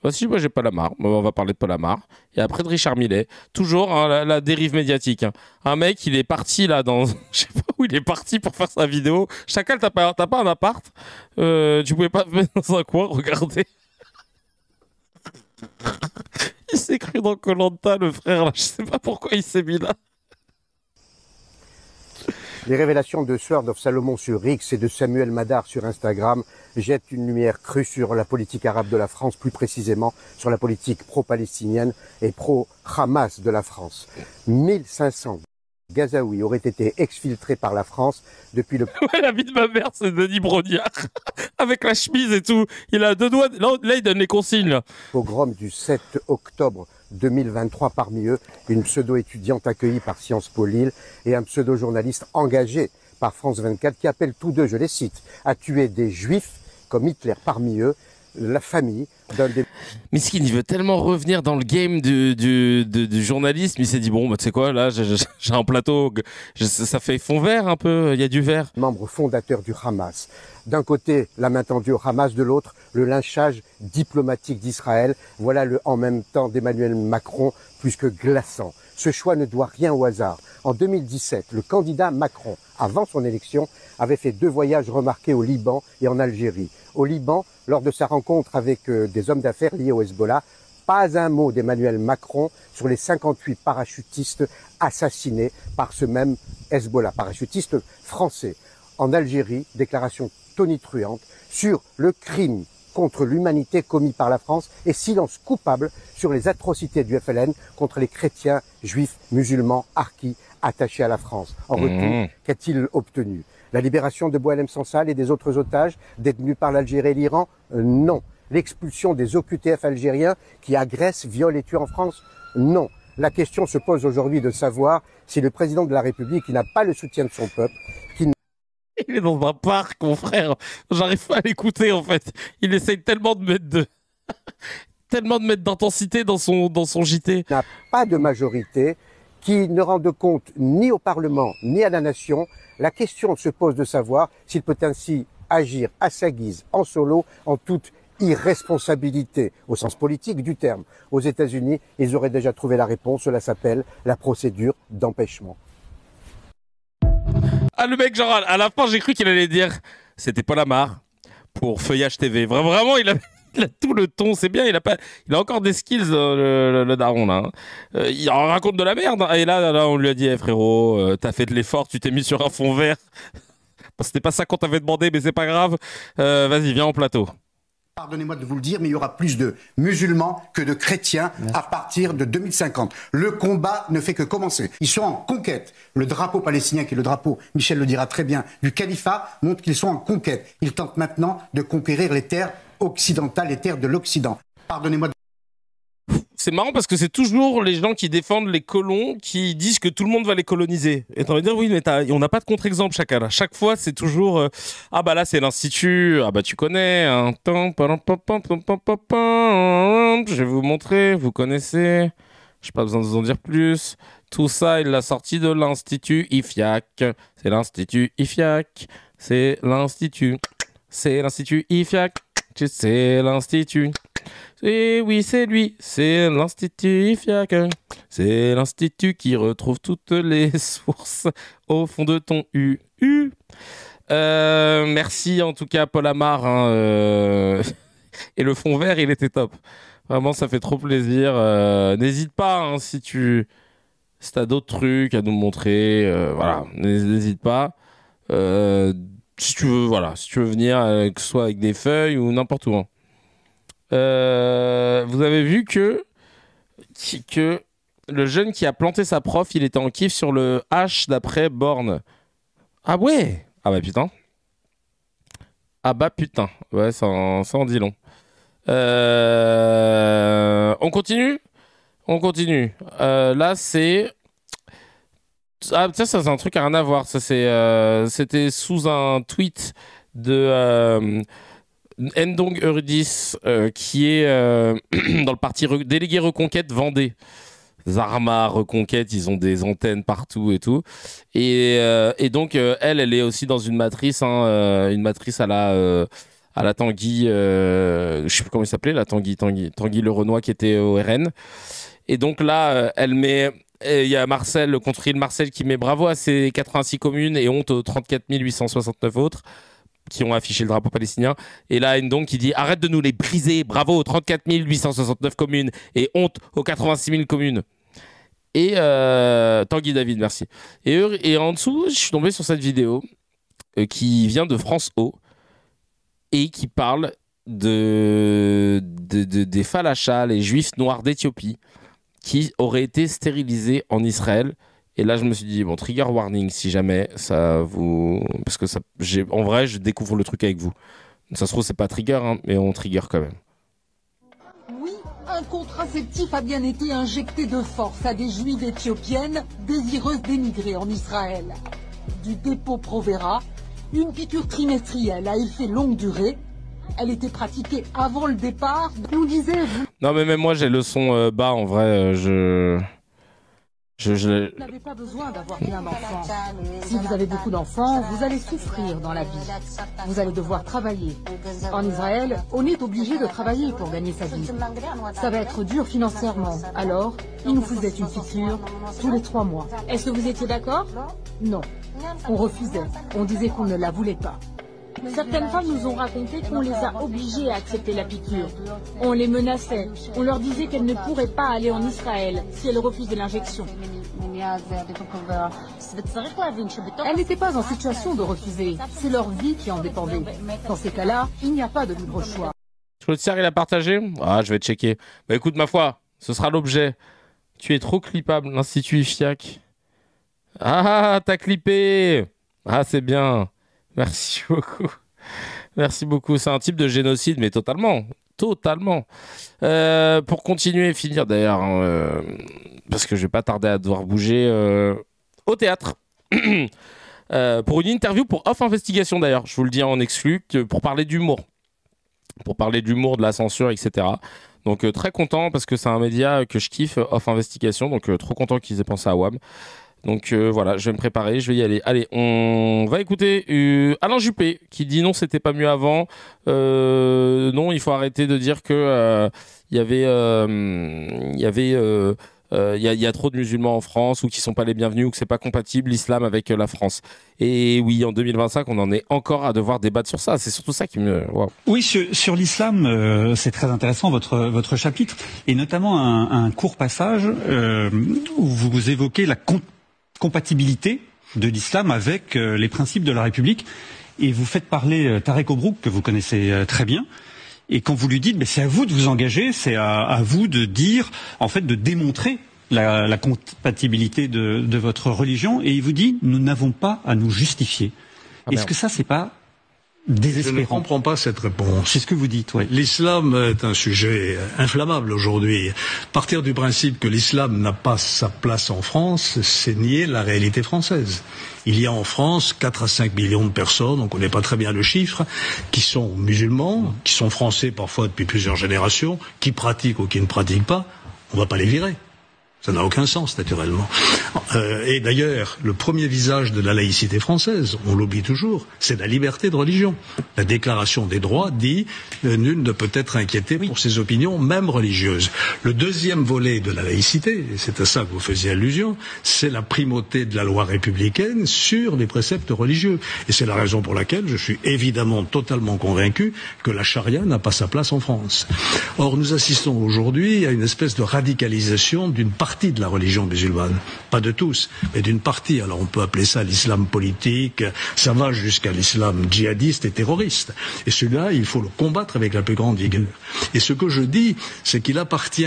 S1: Moi, j'ai Paul Amar. On va parler de Paul Amar. Et après de Richard Millet. Toujours hein, la dérive médiatique. Hein. Un mec, il est parti là dans... Je sais pas où il est parti pour faire sa vidéo. Chacal, t'as pas un appart. Tu pouvais pas te mettre dans un coin, regarder. Il s'est cru dans Koh-Lanta, le frère, là. Je sais pas pourquoi il s'est mis là.
S22: Les révélations de Sword of Salomon sur X et de Samuel Madar sur Instagram jettent une lumière crue sur la politique arabe de la France, plus précisément sur la politique pro-palestinienne et pro-Hamas de la France. 1500 Gazaouis auraient été exfiltrés par la France depuis le...
S1: Ouais, la vie de ma mère, c'est Denis Brognard. Avec la chemise et tout. Il a deux doigts. Là, il donne les consignes. Là.
S22: Pogrom du 7 octobre 2023, parmi eux, une pseudo-étudiante accueillie par Sciences Po Lille et un pseudo-journaliste engagé par France 24 qui appellent tous deux, je les cite, à tuer des juifs comme Hitler, parmi eux, la famille d'un des...
S1: Miskin, il veut tellement revenir dans le game du journalisme, il s'est dit, bon, bah, tu sais quoi, là, j'ai un plateau, ça fait fond vert un peu, il y a du vert.
S22: Membre fondateur du Hamas. D'un côté, la main tendue au Hamas, de l'autre, le lynchage diplomatique d'Israël. Voilà le en même temps d'Emmanuel Macron, plus que glaçant. Ce choix ne doit rien au hasard. En 2017, le candidat Macron, avant son élection, avait fait 2 voyages remarqués au Liban et en Algérie. Au Liban, lors de sa rencontre avec des hommes d'affaires liés au Hezbollah, Pas un mot d'Emmanuel Macron sur les 58 parachutistes assassinés par ce même Hezbollah, parachutistes français. En Algérie, déclaration tonitruante sur le crime contre l'humanité commis par la France et silence coupable sur les atrocités du FLN contre les chrétiens, juifs, musulmans, harkis attachés à la France. En retour, qu'a-t-il obtenu? La libération de Boualem Sansal et des autres otages détenus par l'Algérie et l'Iran? Non. L'expulsion des OQTF algériens qui agressent, violent et tuent en France? Non. La question se pose aujourd'hui de savoir si le président de la République, qui n'a pas le soutien de son peuple, qui
S1: Il est dans un parc, mon frère. J'arrive pas à l'écouter, en fait. Il essaye tellement de mettre tellement de mettre d'intensité dans son JT.
S22: N'a pas de majorité, qui ne rende compte ni au Parlement, ni à la nation. La question se pose de savoir s'il peut ainsi agir à sa guise, en solo, en toute irresponsabilité, au sens politique du terme. Aux États-Unis, ils auraient déjà trouvé la réponse. Cela s'appelle la procédure d'empêchement.
S1: Ah, le mec, genre, à la fin, j'ai cru qu'il allait dire c'était Paul Amar pour Feuillage TV. Vraiment, il a tout le ton, c'est bien. Il a encore des skills, le daron, là. Il raconte de la merde. Et là, on lui a dit, frérot, t'as fait de l'effort, tu t'es mis sur un fond vert. C'était pas ça qu'on t'avait demandé, mais c'est pas grave. Vas-y, viens en plateau.
S3: Pardonnez-moi de vous le dire, mais il y aura plus de musulmans que de chrétiens à partir de 2050. Le combat ne fait que commencer. Ils sont en conquête. Le drapeau palestinien, qui est le drapeau, Michel le dira très bien, du califat, montre qu'ils sont en conquête. Ils tentent maintenant de conquérir les terres occidentales, les terres de l'Occident. Pardonnez-moi de...
S1: C'est marrant parce que c'est toujours les gens qui défendent les colons qui disent que tout le monde va les coloniser. Et t'as envie de dire, oui, mais on n'a pas de contre-exemple chacun. Là. Chaque fois, c'est toujours ah bah là, c'est l'Institut. Ah bah tu connais. Hein. Je vais vous montrer. Vous connaissez. J'ai pas besoin de vous en dire plus. Tout ça, il l'a sorti de l'Institut IFIAC. C'est l'Institut IFIAC. C'est l'Institut. C'est l'Institut IFIAC. C'est l'Institut. Et oui, c'est lui, c'est l'Institut IFIAC. C'est l'Institut qui retrouve toutes les sources au fond de ton UU. Merci en tout cas, Paul Amar. Hein, et le fond vert, il était top. Vraiment, ça fait trop plaisir. N'hésite pas, hein, si t'as d'autres trucs à nous montrer. Voilà, n'hésite pas. Si tu veux, voilà, si tu veux venir, que ce soit avec des feuilles ou n'importe où. Hein. Vous avez vu que le jeune qui a planté sa prof, il était en kiff sur le H d'après Borne. Ah ouais. Ah bah putain. Ah bah putain. Ouais, ça en dit long. On continue. Là, c'est... Ah, ça c'est un truc à rien à voir. Ça, c'était sous un tweet de... Ndong Eurydice, qui est dans le parti délégué Reconquête Vendée. Zarma, Reconquête, ils ont des antennes partout et tout. Et donc, elle est aussi dans une matrice, hein, une matrice à la Tanguy, je sais plus comment il s'appelait, la Tanguy Le Renoir qui était au RN. Et donc là, elle met... Il y a Marcel, le contre-il Marcel, qui met bravo à ces 86 communes et honte aux 34 869 autres qui ont affiché le drapeau palestinien. Et là, Ndong qui dit « Arrête de nous les briser, bravo aux 34 869 communes et honte aux 86 000 communes. » Et Tanguy David, merci. Et en dessous, je suis tombé sur cette vidéo qui vient de France O et qui parle des falachas, les juifs noirs d'Éthiopie, qui auraient été stérilisés en Israël. Et là, je me suis dit, bon, trigger warning, si jamais ça vous... Parce que en vrai, je découvre le truc avec vous. Ça se trouve, c'est pas trigger, hein, mais on trigger quand même.
S4: Oui, un contraceptif a bien été injecté de force à des juives éthiopiennes désireuses d'émigrer en Israël. Du dépôt Provera, une piqûre trimestrielle à effet longue durée. Elle était pratiquée avant le départ, nous disait...
S1: Non, mais même moi, j'ai le son bas, en vrai,
S4: Vous n'avez pas besoin d'avoir plein d'enfants. Si vous avez beaucoup d'enfants, vous allez souffrir dans la vie. Vous allez devoir travailler. En Israël, on est obligé de travailler pour gagner sa vie. Ça va être dur financièrement. Alors, ils nous faisaient une piqûre tous les 3 mois. Est-ce que vous étiez d'accord? Non. On refusait. On disait qu'on ne la voulait pas. Certaines femmes nous ont raconté qu'on les a obligées à accepter la piqûre. On les menaçait. On leur disait qu'elles ne pourraient pas aller en Israël si elles refusaient l'injection. Elles n'étaient pas en situation de refuser. C'est leur vie qui en dépendait. Dans ces cas-là, il n'y a pas de libre choix.
S1: Claude-Serre, il a partagé? Ah, je vais checker. Bah écoute, ma foi, ce sera l'objet. Tu es trop clippable, l'Institut IFIAC. Ah, t'as clippé. Ah, c'est bien. Merci beaucoup. Merci beaucoup. C'est un type de génocide, mais totalement. Totalement. Pour continuer et finir, d'ailleurs, parce que je vais pas tarder à devoir bouger au théâtre. Pour une interview pour Off Investigation, d'ailleurs. Je vous le dis en exclu, pour parler d'humour. Pour parler d'humour, de la censure, etc. Donc très content parce que c'est un média que je kiffe, Off Investigation. Donc trop content qu'ils aient pensé à WAM. Donc voilà, je vais me préparer, je vais y aller. Allez, on va écouter Alain Juppé qui dit non, c'était pas mieux avant. Non, il faut arrêter de dire que il y a trop de musulmans en France ou qui sont pas les bienvenus ou que c'est pas compatible l'islam avec la France. Et oui, en 2025, on en est encore à devoir débattre sur ça. C'est surtout ça qui me... Wow.
S5: Oui, sur l'islam, c'est très intéressant votre chapitre et notamment un court passage où vous évoquez la compatibilité de l'islam avec les principes de la République et vous faites parler Tarek Obrouk que vous connaissez très bien. Et quand vous lui dites, mais c'est à vous de vous engager, c'est à vous de dire, en fait, de démontrer la compatibilité de votre religion, et il vous dit, nous n'avons pas à nous justifier. Est-ce que ça, c'est pas désespérant?
S6: Je ne comprends pas cette réponse.
S5: C'est ce que vous dites, oui.
S6: L'islam est un sujet inflammable aujourd'hui. Partir du principe que l'islam n'a pas sa place en France, c'est nier la réalité française. Il y a en France 4 à 5 millions de personnes, on ne connaît pas très bien le chiffre, qui sont musulmans, qui sont français parfois depuis plusieurs générations, qui pratiquent ou qui ne pratiquent pas. On ne va pas les virer. Ça n'a aucun sens, naturellement. Et d'ailleurs, le premier visage de la laïcité française, on l'oublie toujours, c'est la liberté de religion. La Déclaration des droits dit « nul ne peut être inquiété pour ses opinions, même religieuses ». Le deuxième volet de la laïcité, et c'est à ça que vous faisiez allusion, c'est la primauté de la loi républicaine sur les préceptes religieux. Et c'est la raison pour laquelle je suis évidemment totalement convaincu que la charia n'a pas sa place en France. Or, nous assistons aujourd'hui à une espèce de radicalisation d'une partie de la religion musulmane, pas de tous, mais d'une partie. Alors on peut appeler ça l'islam politique, ça va jusqu'à l'islam djihadiste et terroriste. Et celui-là, il faut le combattre avec la plus grande vigueur. Et ce que je dis, c'est qu'il appartient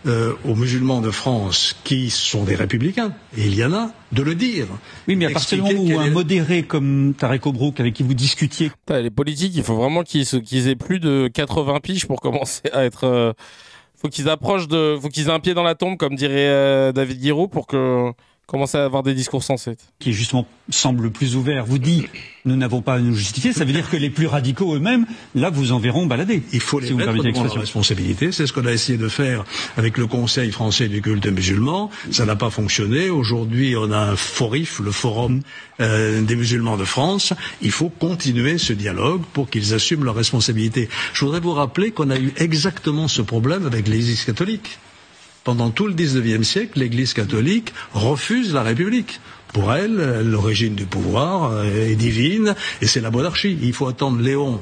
S6: aux musulmans de France qui sont des républicains, et il y en a, de le dire.
S5: Oui, mais à partir du moment où un modéré comme Tarek Obrouk, avec qui vous discutiez...
S1: Les politiques, il faut vraiment qu'ils aient plus de 80 piges pour commencer à être... Faut qu'ils aient un pied dans la tombe, comme dirait David Guiraud, pour commencer à avoir des discours sensés.
S5: Qui justement semble plus ouvert, vous dit nous n'avons pas à nous justifier, ça veut dire que les plus radicaux eux-mêmes, là vous en verront balader.
S6: Il faut les mettre devant leur responsabilité, c'est ce qu'on a essayé de faire avec le Conseil français du culte musulman, ça n'a pas fonctionné, aujourd'hui on a un FORIF, le Forum des musulmans de France, il faut continuer ce dialogue pour qu'ils assument leurs responsabilités. Je voudrais vous rappeler qu'on a eu exactement ce problème avec l'Église catholique. Pendant tout le XIXe siècle, l'Église catholique refuse la République. Pour elle, l'origine du pouvoir est divine et c'est la monarchie. Il faut attendre Léon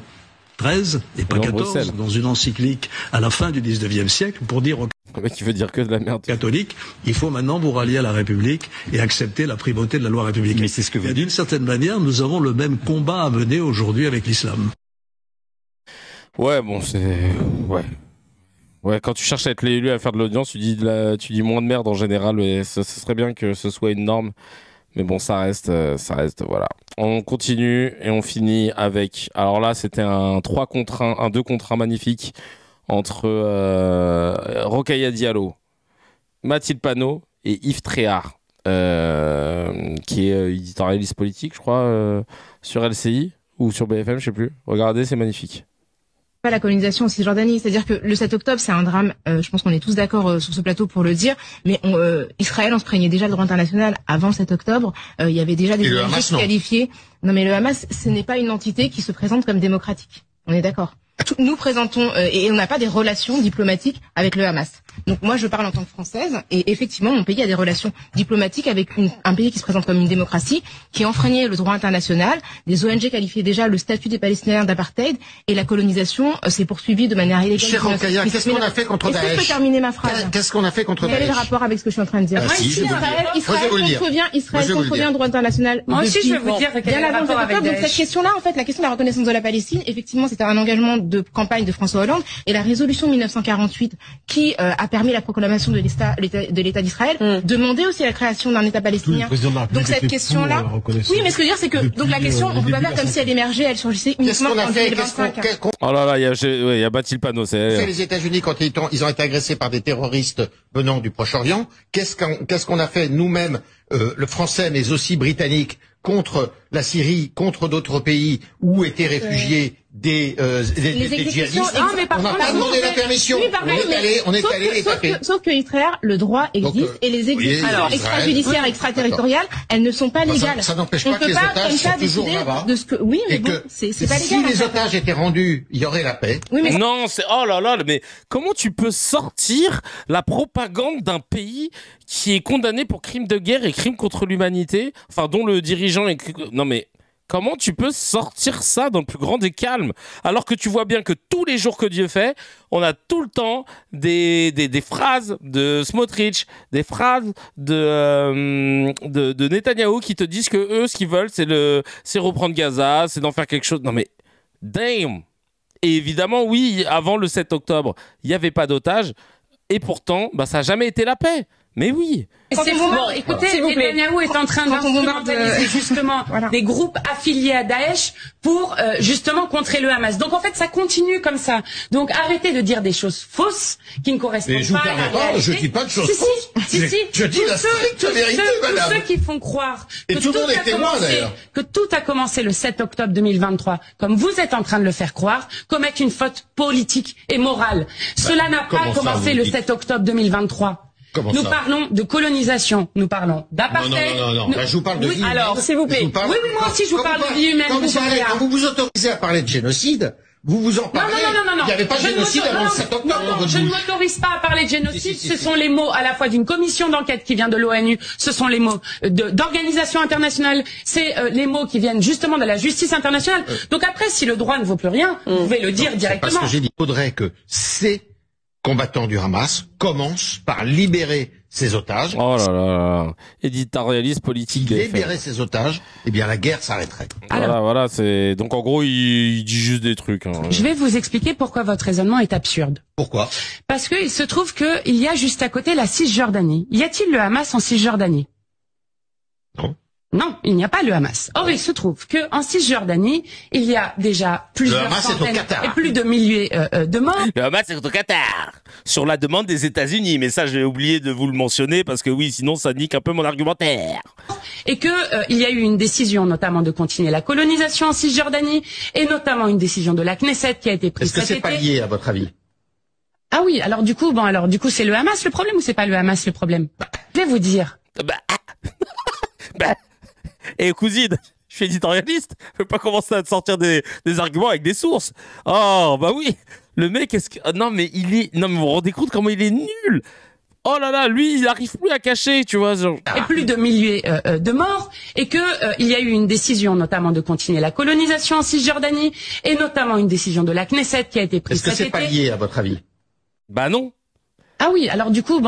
S6: XIII et pas XIV dans une encyclique à la fin du XIXe siècle pour dire aux
S1: qui veut dire que de la merde.
S6: Catholique, il faut maintenant vous rallier à la République et accepter la primauté de la loi républicaine.
S5: Mais c'est ce que vous dites.
S6: D'une certaine manière, nous avons le même combat à mener aujourd'hui avec l'islam.
S1: Ouais, bon, c'est... Ouais, quand tu cherches à être l'élu, à faire de l'audience, tu dis moins de merde en général, mais ce serait bien que ce soit une norme. Mais bon, ça reste, voilà. On continue et on finit avec... Alors là, c'était un 3 contre 1, un 2 contre 1 magnifique entre Rokhaya Diallo, Mathilde Panot et Yves Tréhard, qui est éditorialiste politique, je crois, sur LCI ou sur BFM, je sais plus. Regardez, c'est magnifique.
S23: Pas la colonisation en Cisjordanie, c'est-à-dire que le 7 octobre, c'est un drame, je pense qu'on est tous d'accord sur ce plateau pour le dire, mais Israël en se prenait déjà le droit international avant le 7 octobre, il y avait déjà des ONG qualifiées. Non mais le Hamas, ce n'est pas une entité qui se présente comme démocratique, on est d'accord. Nous présentons, et on n'a pas des relations diplomatiques avec le Hamas. Donc moi, je parle en tant que Française, et effectivement, mon pays a des relations diplomatiques avec un pays qui se présente comme une démocratie, qui enfreignait le droit international. Des ONG qualifiaient déjà le statut des Palestiniens d'apartheid, et la colonisation s'est poursuivie de manière illégale.
S7: Cher Rokhaya, qu'est-ce qu'on a fait contre Daesh?
S23: Est-ce que je peux terminer ma phrase?
S7: Qu'est-ce qu'on a fait contre Daesh?
S23: Quel est le rapport avec ce que je suis en train de dire? Israël contrevient le droit international.
S17: Moi aussi, je vais vous dire quel est le rapport avec Daesh.
S23: Donc cette question-là, en fait, la question de la reconnaissance de la Palestine, effectivement, c'était un engagement de campagne de François Hollande, et la résolution 1948 qui a permis la proclamation de l'État d'Israël demandait aussi la création d'un État palestinien. Donc cette question-là, oui, mais ce que je veux dire, c'est que donc la question, on peut pas faire comme si elle émergeait, elle surgissait uniquement en 2025.
S1: Oh là là, il y a bâti le panneau.
S7: Les États-Unis, quand ils ont été agressés par des terroristes venant du Proche-Orient, qu'est-ce qu'on a fait nous-mêmes, le Français, mais aussi britanniques, contre la Syrie, contre d'autres pays où étaient réfugiés des djihadistes? On n'a pas demandé la permission. On est allé les taper.
S23: Sauf que Israël, le droit existe, et les exécutions extrajudiciaires, extraterritoriales, elles ne sont pas légales.
S7: Ça n'empêche pas que les otages sont toujours là-bas.
S23: Oui, mais bon, c'est pas légal.
S7: Si les otages étaient rendus, il y aurait la paix.
S1: Non, oh là là, mais comment tu peux sortir la propagande d'un pays qui est condamné pour crimes de guerre et crimes contre l'humanité, enfin dont le dirigeant est... Non mais comment tu peux sortir ça dans le plus grand des calmes, alors que tu vois bien que tous les jours que Dieu fait, on a tout le temps des phrases de Smotrich, des phrases de Netanyahou qui te disent que eux, ce qu'ils veulent, c'est reprendre Gaza, c'est d'en faire quelque chose. Non mais damn. Et évidemment, oui, avant le 7 octobre, il n'y avait pas d'otages, et pourtant, ça n'a jamais été la paix. Mais oui.
S17: C'est bon, écoutez, Netanyahou est en train d'instrumentaliser justement des groupes affiliés à Daesh pour justement contrer le Hamas. Donc en fait, ça continue comme ça. Donc arrêtez de dire des choses fausses qui ne correspondent pas à la réalité.
S7: Je dis pas de choses fausses. Je dis la stricte vérité, madame.
S17: Tous ceux qui font croire
S7: que
S17: tout a commencé le 7 octobre 2023, comme vous êtes en train de le faire croire, commettent une faute politique et morale. Cela n'a pas commencé le 7 octobre 2023. Nous parlons de colonisation, nous parlons d'apartheid.
S7: Non. Là, je vous parle de vie humaine.
S17: Alors, s'il vous plaît. Oui, moi aussi, je vous parle de vie humaine.
S7: Quand vous vous autorisez à parler de génocide, vous en parlez.
S17: Non.
S7: Il n'y avait pas de génocide avant le 7 octobre.
S17: Non, je ne m'autorise pas à parler de génocide. Ce sont les mots à la fois d'une commission d'enquête qui vient de l'ONU, ce sont les mots d'organisations internationales, c'est les mots qui viennent justement de la justice internationale. Donc après, si le droit ne vaut plus rien, vous pouvez le dire directement.
S7: Parce que j'ai dit, il faudrait que ces combattants du Hamas commencent par libérer ces otages.
S1: Oh là là, éditorialiste politique.
S7: Libérer ces otages, eh bien la guerre s'arrêterait.
S1: Voilà, c'est donc en gros il dit juste des trucs.
S17: Je vais vous expliquer pourquoi votre raisonnement est absurde.
S7: Pourquoi?
S17: Parce qu'il se trouve qu'il y a juste à côté la Cisjordanie. Y a-t-il le Hamas en Cisjordanie? Non, il n'y a pas le Hamas. Or, il se trouve que en Cisjordanie, il y a déjà plusieurs centaines et plus de milliers de morts.
S1: Le Hamas est au Qatar, sur la demande des États-Unis. Mais ça, j'ai oublié de vous le mentionner parce que oui, sinon ça nique un peu mon argumentaire.
S17: Et que il y a eu une décision, notamment de continuer la colonisation en Cisjordanie, et notamment une décision de la Knesset qui a été prise.
S7: Est-ce que c'est pas lié à votre avis?
S17: Ah oui, alors du coup, c'est le Hamas le problème ou c'est pas le Hamas le problème? Je vais vous dire.
S1: Et cousine, je suis éditorialiste, je veux pas commencer à te sortir des arguments avec des sources. Oh, bah oui, le mec, non mais vous vous rendez compte comment il est nul. Oh là là, lui, il arrive plus à cacher, tu vois.
S17: Et plus de milliers de morts, et que il y a eu une décision, notamment de continuer la colonisation en Cisjordanie, et notamment une décision de la Knesset qui a été prise.
S7: Est-ce que c'est pas lié à votre avis?
S1: Bah non.
S17: Ah oui, alors du coup,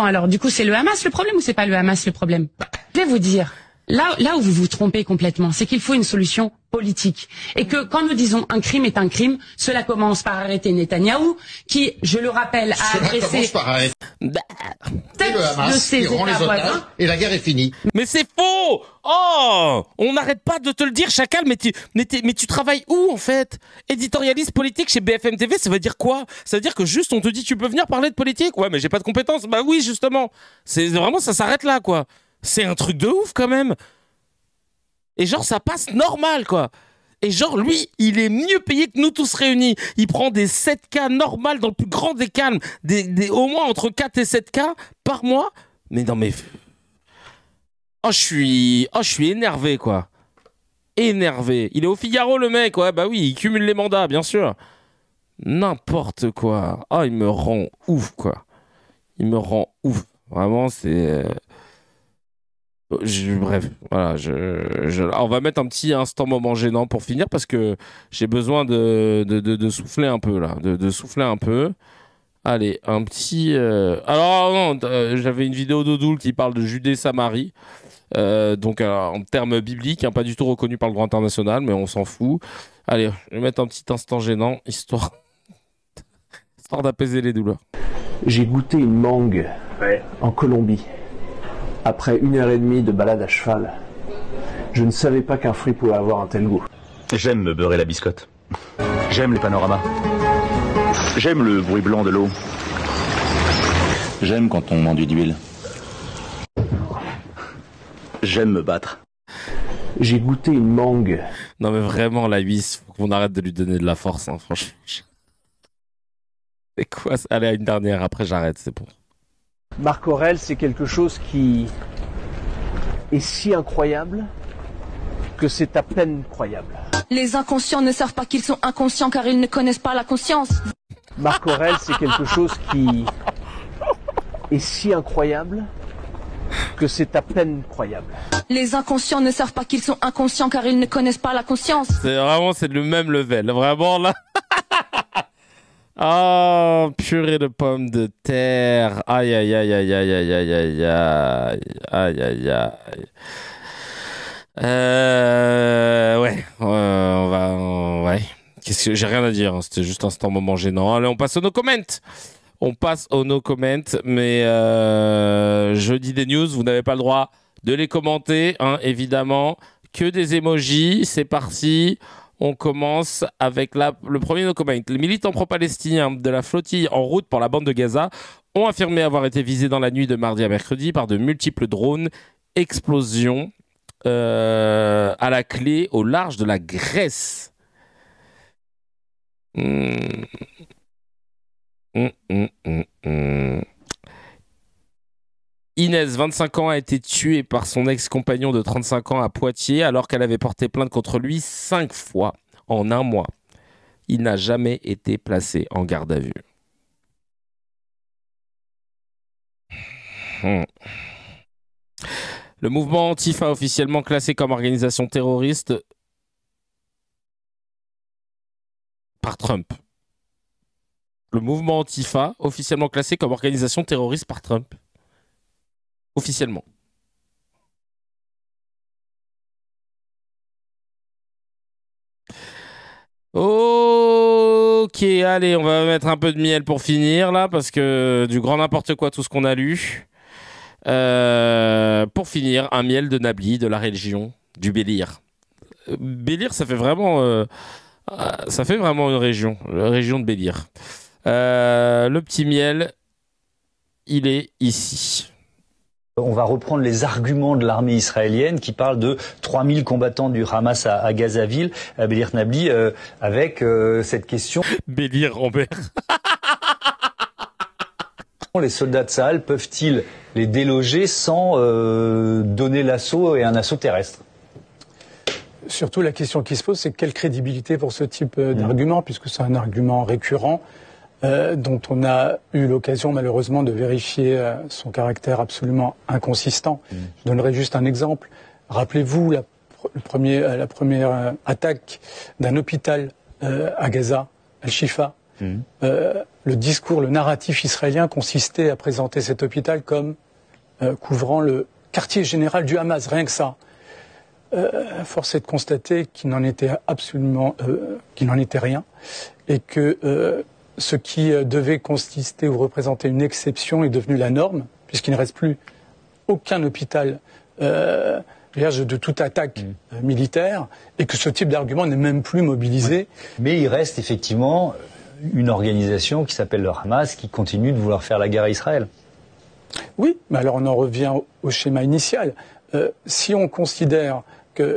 S17: c'est le Hamas le problème ou c'est pas le Hamas le problème? Je vais vous dire. Là où vous vous trompez complètement, c'est qu'il faut une solution politique. Et que quand nous disons un crime est un crime, cela commence par arrêter Netanyahou, qui, je le rappelle, a agressé...
S7: Cela commence par arrêter le Hamas, qui rend les otages, et la guerre est finie.
S1: Mais c'est faux! Oh! On n'arrête pas de te le dire, Chacal, mais tu travailles où, en fait? Éditorialiste politique chez BFM TV, ça veut dire quoi? Ça veut dire que juste on te dit tu peux venir parler de politique? Ouais, mais j'ai pas de compétences. Bah oui, justement. C'est vraiment, ça s'arrête là, quoi. C'est un truc de ouf quand même. Et genre ça passe normal quoi. Et genre lui il est mieux payé que nous tous réunis. Il prend des 7K normales dans le plus grand des calmes. Au moins entre 4 et 7K par mois. Mais non mais... je suis énervé quoi. Énervé. Il est au Figaro le mec. Ouais bah oui il cumule les mandats bien sûr. N'importe quoi. Il me rend ouf quoi. Il me rend ouf. Vraiment, c'est... Bref, voilà. On va mettre un petit instant moment gênant pour finir parce que j'ai besoin de souffler un peu, là. De souffler un peu. Allez, un petit... Alors, non, j'avais une vidéo d'Odoul qui parle de Judée-Samarie. Donc, en termes bibliques, pas du tout reconnu par le droit international, mais on s'en fout. Allez, je vais mettre un petit instant gênant, histoire d'apaiser les douleurs.
S8: J'ai goûté une mangue en Colombie. Après 1h30 de balade à cheval, je ne savais pas qu'un fruit pouvait avoir un tel goût.
S9: J'aime me beurrer la biscotte. J'aime les panoramas. J'aime le bruit blanc de l'eau. J'aime quand on m'enduit d'huile. J'aime me battre.
S8: J'ai goûté une mangue.
S1: Non mais vraiment, la Huisse, faut qu'on arrête de lui donner de la force, franchement. C'est quoi ça? Allez, une dernière, après j'arrête, c'est bon.
S8: Marc Aurèle, c'est quelque chose qui est si incroyable que c'est à peine croyable.
S10: Les inconscients ne savent pas qu'ils sont inconscients car ils ne connaissent pas la conscience.
S8: Marc Aurèle, c'est quelque chose qui est si incroyable que c'est à peine croyable.
S10: Les inconscients ne savent pas qu'ils sont inconscients car ils ne connaissent pas la conscience.
S1: C'est le même level, vraiment là. Oh, purée de pommes de terre. Aïe, aïe, aïe, aïe, aïe, aïe, aïe, aïe, aïe, aïe, aïe, aïe. Ouais. Qu'est-ce que j'ai rien à dire. C'était juste un moment gênant. Allez, on passe aux no comment. Mais je dis des news. Vous n'avez pas le droit de les commenter, évidemment. Que des emojis. C'est parti. On commence avec le premier no comment. Les militants pro-palestiniens de la flottille en route pour la bande de Gaza ont affirmé avoir été visés dans la nuit de mardi à mercredi par de multiples drones. Explosion à la clé au large de la Grèce. Inès, 25 ans, a été tuée par son ex-compagnon de 35 ans à Poitiers alors qu'elle avait porté plainte contre lui 5 fois en un mois. Il n'a jamais été placé en garde à vue. Le mouvement Antifa, officiellement classé comme organisation terroriste par Trump. Le mouvement Antifa, officiellement classé comme organisation terroriste par Trump. Officiellement. Ok, allez, on va mettre un peu de miel pour finir là, parce que du grand n'importe quoi, tout ce qu'on a lu. Pour finir, un miel de Nabli, de la région du Bélir. Bélir, ça fait vraiment une région, la région de Bélir. Le petit miel, il est ici.
S24: On va reprendre les arguments de l'armée israélienne qui parle de 3000 combattants du Hamas à Gazaville, à Bélir Nabli, avec cette question.
S1: Bélir Rambert.
S24: Les soldats de Tsahal peuvent-ils les déloger sans donner l'assaut et un assaut terrestre?
S25: Surtout, la question qui se pose, c'est quelle crédibilité pour ce type d'argument, puisque c'est un argument récurrent dont on a eu l'occasion malheureusement de vérifier son caractère absolument inconsistant. Je donnerai juste un exemple. Rappelez-vous la première attaque d'un hôpital à Gaza, Al-Shifa. Le discours, le narratif israélien consistait à présenter cet hôpital comme couvrant le quartier général du Hamas, rien que ça. Force est de constater qu'il n'en était qu'il n'en était rien, et que ce qui devait consister ou représenter une exception est devenu la norme, puisqu'il ne reste plus aucun hôpital vierge de toute attaque militaire, et que ce type d'argument n'est même plus mobilisé.
S24: Mais il reste effectivement une organisation qui s'appelle le Hamas, qui continue de vouloir faire la guerre à Israël.
S25: Oui, mais alors on en revient au schéma initial. Si on considère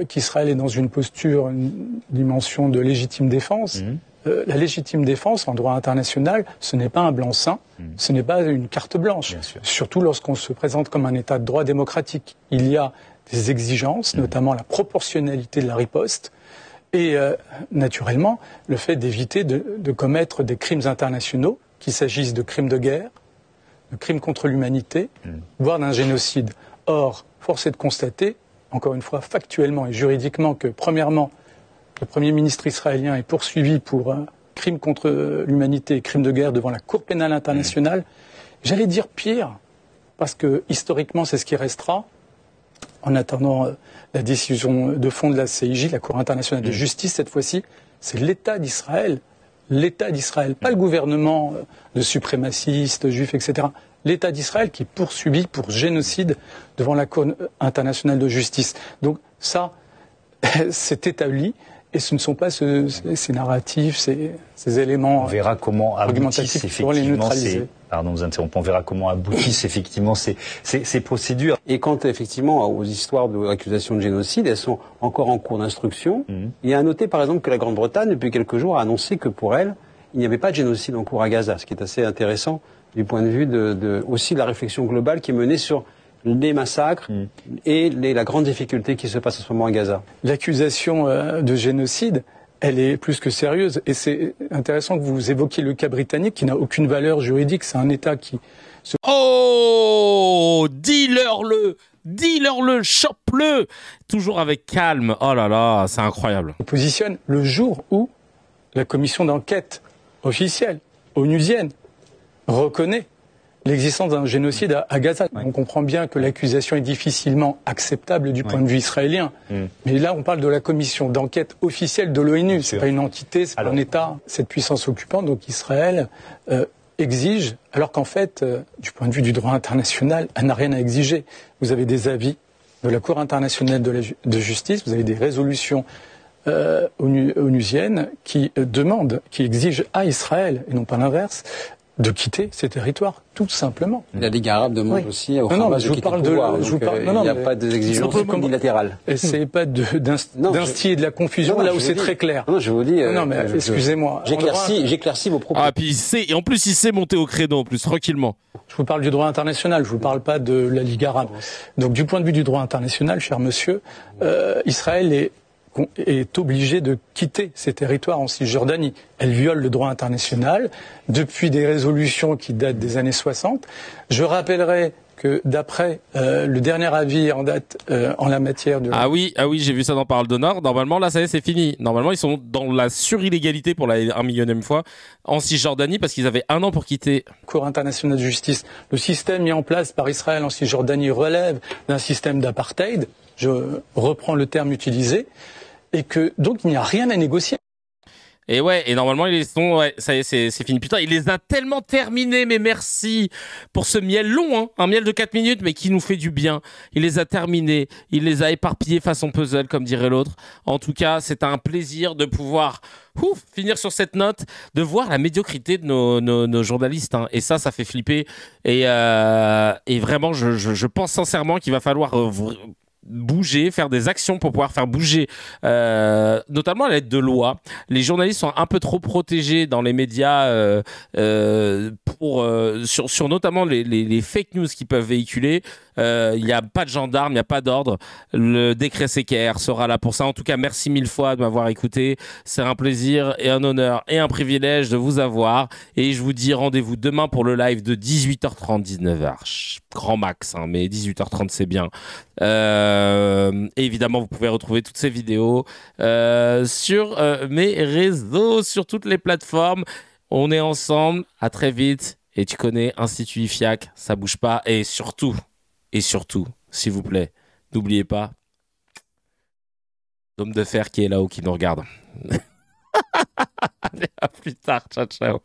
S25: qu'Israël est dans une posture, une dimension de légitime défense, la légitime défense en droit international, ce n'est pas un blanc-seing, ce n'est pas une carte blanche. Surtout lorsqu'on se présente comme un État de droit démocratique. Il y a des exigences, notamment la proportionnalité de la riposte, et naturellement le fait d'éviter de commettre des crimes internationaux, qu'il s'agisse de crimes de guerre, de crime contre l'humanité, voire d'un génocide. Or, force est de constater, encore une fois factuellement et juridiquement, que premièrement, le Premier ministre israélien est poursuivi pour crime contre l'humanité et crime de guerre devant la Cour pénale internationale. J'allais dire pire, parce que historiquement c'est ce qui restera, en attendant la décision de fond de la CIJ, la Cour internationale de justice cette fois-ci, c'est l'État d'Israël. L'État d'Israël, pas le gouvernement de suprémacistes, juifs, etc. L'État d'Israël qui est poursuivi pour génocide devant la Cour internationale de justice. Donc ça, c'est établi. Et ce ne sont pas ces narratifs, ces éléments.
S24: On verra comment aboutissent effectivement on verra comment aboutissent effectivement ces procédures.
S20: Et quant effectivement aux histoires d'accusation de génocide, elles sont encore en cours d'instruction. Il y a à noter par exemple que la Grande-Bretagne, depuis quelques jours, a annoncé que pour elle, il n'y avait pas de génocide en cours à Gaza, ce qui est assez intéressant du point de vue aussi de la réflexion globale qui est menée sur les massacres et la grande difficulté qui se passe en ce moment à Gaza.
S25: L'accusation de génocide, elle est plus que sérieuse. Et c'est intéressant que vous évoquiez le cas britannique qui n'a aucune valeur juridique. C'est un État qui...
S1: Oh, dis-leur-le, chope-le. Toujours avec calme. Oh là là, c'est incroyable.
S25: On positionne le jour où la commission d'enquête officielle, onusienne, reconnaît l'existence d'un génocide à Gaza. On comprend bien que l'accusation est difficilement acceptable du point de vue israélien. Mais là, on parle de la commission d'enquête officielle de l'ONU. C'est pas une entité, c'est pas un État, cette puissance occupante. Donc Israël exige, alors qu'en fait, du point de vue du droit international, elle n'a rien à exiger. Vous avez des avis de la Cour internationale de justice, vous avez des résolutions onusiennes qui demandent, qui exigent à Israël, et non pas l'inverse, de quitter ces territoires, tout simplement.
S20: La Ligue arabe demande aussi au Hamas de quitter le pouvoir. Il n'y a pas d'exigence unilatérale.
S25: Essayez pas d'instiller de la confusion là où c'est très clair.
S20: Non, je vous dis...
S25: non, mais excusez-moi.
S20: J'éclaircis vos propos.
S1: Ah, puis et en plus, il sait monter au créneau, en plus, tranquillement.
S25: Je vous parle du droit international, je vous parle pas de la Ligue arabe. Donc, du point de vue du droit international, cher monsieur, Israël est obligée de quitter ses territoires en Cisjordanie. Elle viole le droit international depuis des résolutions qui datent des années 60. Je rappellerai que d'après le dernier avis en date en la matière de...
S1: Ah oui, j'ai vu ça dans Parole d'honneur. Normalement, là, ça y est, c'est fini. Normalement, ils sont dans la surillégalité pour la 1 millionième fois en Cisjordanie parce qu'ils avaient 1 an pour quitter.
S25: Cour internationale de justice. Le système mis en place par Israël en Cisjordanie relève d'un système d'apartheid. Je reprends le terme utilisé. Et que, donc, il n'y a rien à négocier.
S1: Et ouais, et normalement, ça y est, c'est fini. Putain, il les a tellement terminés, mais merci pour ce miel long, hein. Un miel de 4 minutes, mais qui nous fait du bien. Il les a terminés, il les a éparpillés façon puzzle, comme dirait l'autre. En tout cas, c'est un plaisir de pouvoir finir sur cette note, de voir la médiocrité de nos journalistes, hein. Et ça fait flipper. Et vraiment, je pense sincèrement qu'il va falloir... bouger, faire des actions pour pouvoir faire bouger, notamment à l'aide de lois. Les journalistes sont un peu trop protégés dans les médias sur notamment les fake news qu'ils peuvent véhiculer. Il n'y a pas de gendarme, il n'y a pas d'ordre. Le décret CKR sera là pour ça. En tout cas, merci 1000 fois de m'avoir écouté. C'est un plaisir et un honneur et un privilège de vous avoir. Et je vous dis rendez-vous demain pour le live de 18h30, 19h. Grand max, hein, mais 18h30 c'est bien. Et évidemment, vous pouvez retrouver toutes ces vidéos sur mes réseaux, sur toutes les plateformes. On est ensemble. À très vite. Et tu connais Institut IFIAC, ça bouge pas. Et surtout, s'il vous plaît, n'oubliez pas l'homme de fer qui est là-haut, qui nous regarde. Allez, à plus tard. Ciao, ciao.